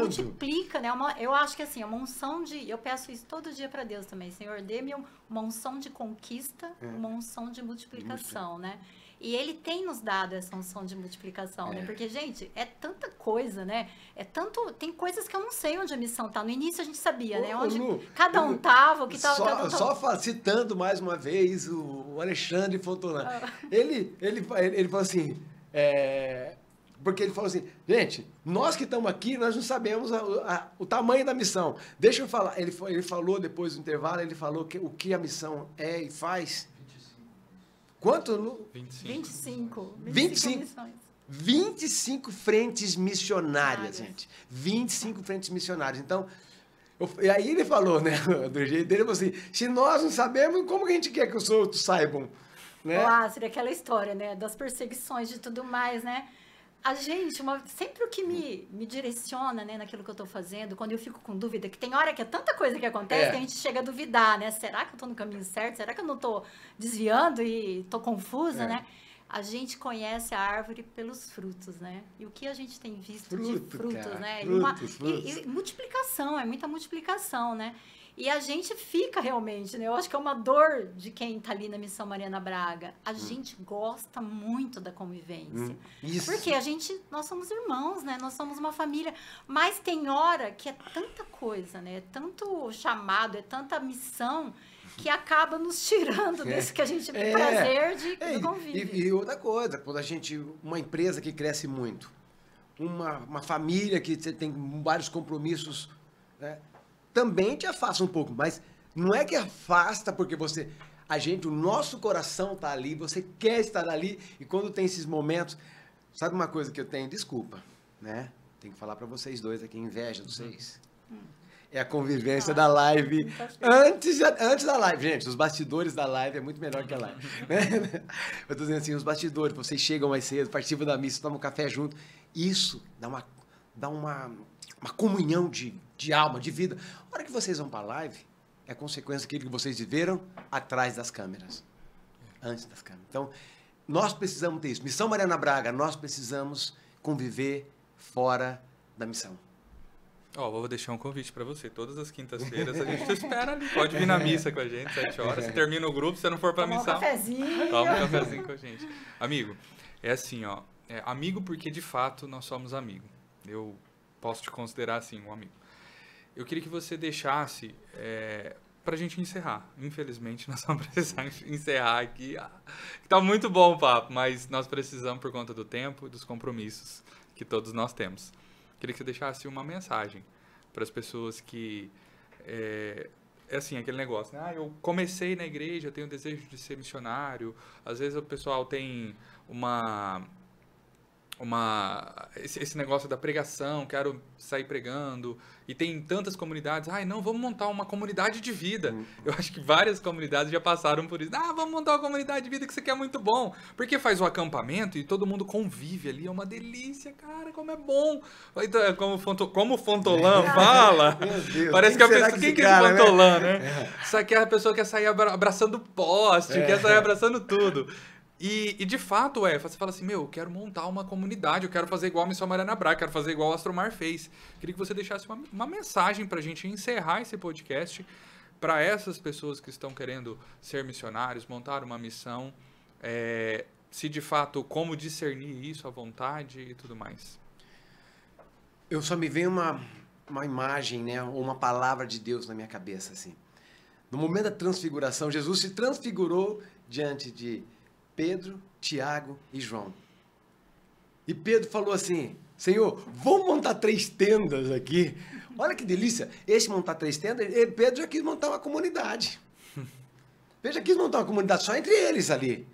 Multiplica, né? Eu acho que assim, uma unção de... Eu peço isso todo dia para Deus também. Senhor, dê-me uma unção de conquista, uma unção de multiplicação, né? E Ele tem nos dado essa unção de multiplicação, né? Porque, gente, é tanta coisa, né? Tem coisas que eu não sei onde a missão tá. No início a gente sabia, né? Onde cada um tava, o que tava... Só citando mais uma vez o Alexandre Fontolan. Ele falou assim... Porque ele falou assim, gente, nós que estamos aqui, nós não sabemos o tamanho da missão. Deixa eu falar. Ele falou depois do intervalo, ele falou o que a missão é e faz... Quanto? 25 missões. 25 frentes missionárias, gente. 25 frentes missionárias. Então, e aí ele falou, né? Do jeito dele, ele falou assim, se nós não sabemos, como que a gente quer que os outros saibam? Né? Seria aquela história, né? Das perseguições, de tudo mais, né? A gente, sempre o que me direciona, né, naquilo que eu estou fazendo, quando eu fico com dúvida, que tem hora que é tanta coisa que acontece que a gente chega a duvidar, né? Será que eu estou no caminho certo? Será que eu não estou desviando e estou confusa, né? A gente conhece a árvore pelos frutos, né? E o que a gente tem visto de frutos, cara, né? E multiplicação, é muita multiplicação, né? E a gente fica realmente, né? Eu acho que é uma dor de quem está ali na Missão Mariana Braga. A gente gosta muito da convivência. Isso. Porque nós somos irmãos, né? Nós somos uma família. Mas tem hora que é tanta coisa, né? É tanto chamado, é tanta missão que acaba nos tirando desse que a gente prazer do convívio. E outra coisa, quando uma empresa que cresce muito, uma família que você tem vários compromissos, né? Também te afasta um pouco, mas não é que afasta porque o nosso coração tá ali, você quer estar ali, e quando tem esses momentos, sabe uma coisa que eu tenho? Desculpa, né? Tenho que falar para vocês dois aqui, inveja de vocês. é a convivência da live. Antes da live, gente, os bastidores da live é muito melhor que a live. Né? Eu tô dizendo assim, os bastidores, vocês chegam mais cedo, participam da missa, tomam um café junto. Isso dá uma comunhão de alma, de vida. A hora que vocês vão para a live, é consequência daquilo que vocês viveram atrás das câmeras. Antes das câmeras. Então, nós precisamos ter isso. Missão Mariana Braga, nós precisamos conviver fora da missão. Ó, vou deixar um convite pra você. Todas as quintas-feiras a gente te espera ali. Pode vir na missa com a gente, 7 horas. Você termina o grupo, se você não for pra Tomar missão. um cafezinho. Toma um cafezinho com a gente. Amigo, é assim, ó. Amigo porque de fato nós somos amigos. Eu posso te considerar assim, um amigo. Eu queria que você deixasse pra gente encerrar. Infelizmente, nós vamos precisar encerrar aqui. Tá muito bom o papo, mas nós precisamos por conta do tempo e dos compromissos que todos nós temos. Queria que você deixasse uma mensagem para as pessoas que... É assim, aquele negócio, né? Eu comecei na igreja, eu tenho o desejo de ser missionário. Às vezes o pessoal tem esse negócio da pregação, quero sair pregando, e tem tantas comunidades, não, vamos montar uma comunidade de vida. Eu acho que várias comunidades já passaram por isso. Vamos montar uma comunidade de vida que isso aqui é muito bom. Porque faz o acampamento e todo mundo convive ali, é uma delícia, cara, como é bom. Então, como o Fontolan fala, Meu Deus, parece que a pessoa... Quem que é esse Fontolan, né? Isso aqui é a pessoa que quer sair abraçando poste, quer sair abraçando tudo. E de fato, você fala assim, eu quero montar uma comunidade, eu quero fazer igual a Missão Mariana Braga, quero fazer igual o Astromar fez. Queria que você deixasse uma mensagem pra gente encerrar esse podcast, para essas pessoas que estão querendo ser missionários, montar uma missão, se de fato, como discernir isso à vontade e tudo mais. Eu só me veio uma imagem, né, ou uma palavra de Deus na minha cabeça, assim. No momento da transfiguração, Jesus se transfigurou diante de Pedro, Tiago e João. E Pedro falou assim, Senhor, vamos montar 3 tendas aqui. Olha que delícia. Esse montar 3 tendas, Pedro já quis montar uma comunidade. Pedro já quis montar uma comunidade só entre eles ali.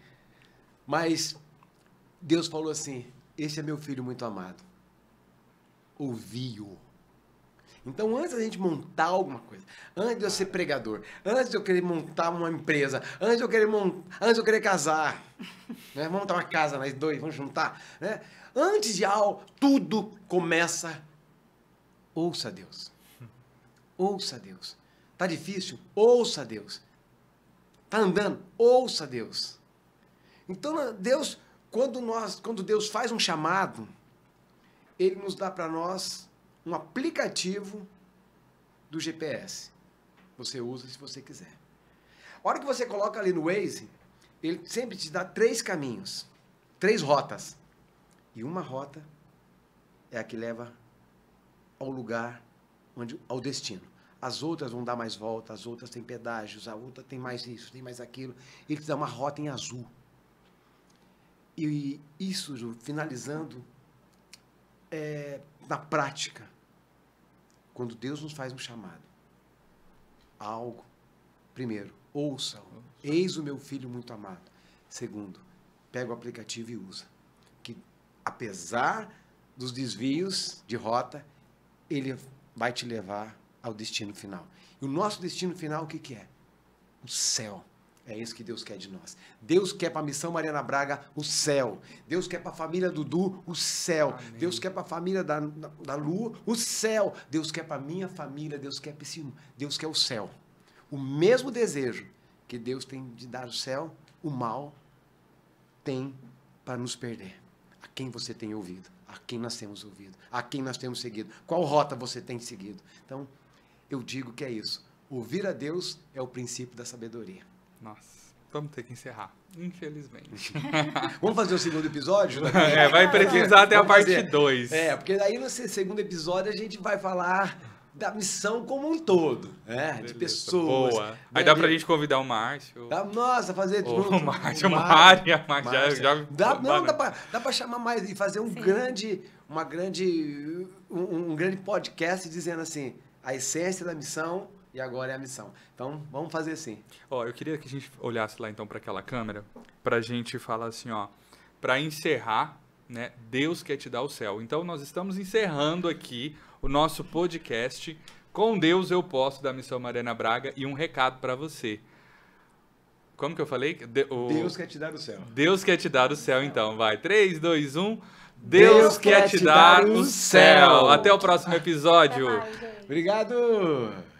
Mas Deus falou assim, esse é meu filho muito amado. Ouvi-o. Então, antes da gente montar alguma coisa, antes de eu ser pregador, antes de eu querer montar uma empresa, antes de eu querer casar, né? Vamos montar uma casa, nós dois, vamos juntar, né? Antes de algo, tudo começa, ouça Deus. Ouça Deus. Tá difícil? Ouça Deus. Tá andando? Ouça Deus. Então, Deus, quando Deus faz um chamado, Ele nos dá para nós um aplicativo do GPS. Você usa se você quiser. A hora que você coloca ali no Waze, ele sempre te dá 3 caminhos, 3 rotas. E uma rota é a que leva ao lugar, ao destino. As outras vão dar mais volta, as outras têm pedágios, a outra tem mais isso, tem mais aquilo. Ele te dá uma rota em azul. E isso, Ju, finalizando, na prática, quando Deus nos faz um chamado, algo, primeiro, ouça-o, eis o meu filho muito amado. Segundo, pega o aplicativo e usa. Que apesar dos desvios de rota, ele vai te levar ao destino final. E o nosso destino final, o que é? O céu. É isso que Deus quer de nós. Deus quer para a Missão Mariana Braga o céu. Deus quer para a família Dudu o céu. Amém. Deus quer para a família da Lu o céu. Deus quer para a minha família, Deus quer para esse, Deus quer o céu. O mesmo desejo que Deus tem de dar o céu, o mal tem para nos perder. A quem você tem ouvido? A quem nós temos ouvido? A quem nós temos seguido? Qual rota você tem seguido? Então, eu digo que é isso. Ouvir a Deus é o princípio da sabedoria. Nossa, vamos ter que encerrar, infelizmente. Vamos fazer o segundo episódio? Vai precisar até a parte 2. Porque daí no segundo episódio a gente vai falar da missão como um todo, de pessoas. Boa. Aí dá pra gente convidar o Márcio. Nossa, fazer o Márcio, Mária. Dá pra chamar mais e fazer um grande podcast dizendo assim, a essência da missão e agora é a missão. Então, vamos fazer assim. Eu queria que a gente olhasse lá então para aquela câmera, pra gente falar assim, para encerrar, né? Deus quer te dar o céu. Então, nós estamos encerrando aqui o nosso podcast Com Deus eu posso, da Missão Mariana Braga, e um recado para você. Como que eu falei? Deus quer te dar o céu. Deus quer te dar o céu, então. Vai, 3, 2, 1. Deus quer te dar o céu. Até o próximo episódio. Até mais, gente. Obrigado!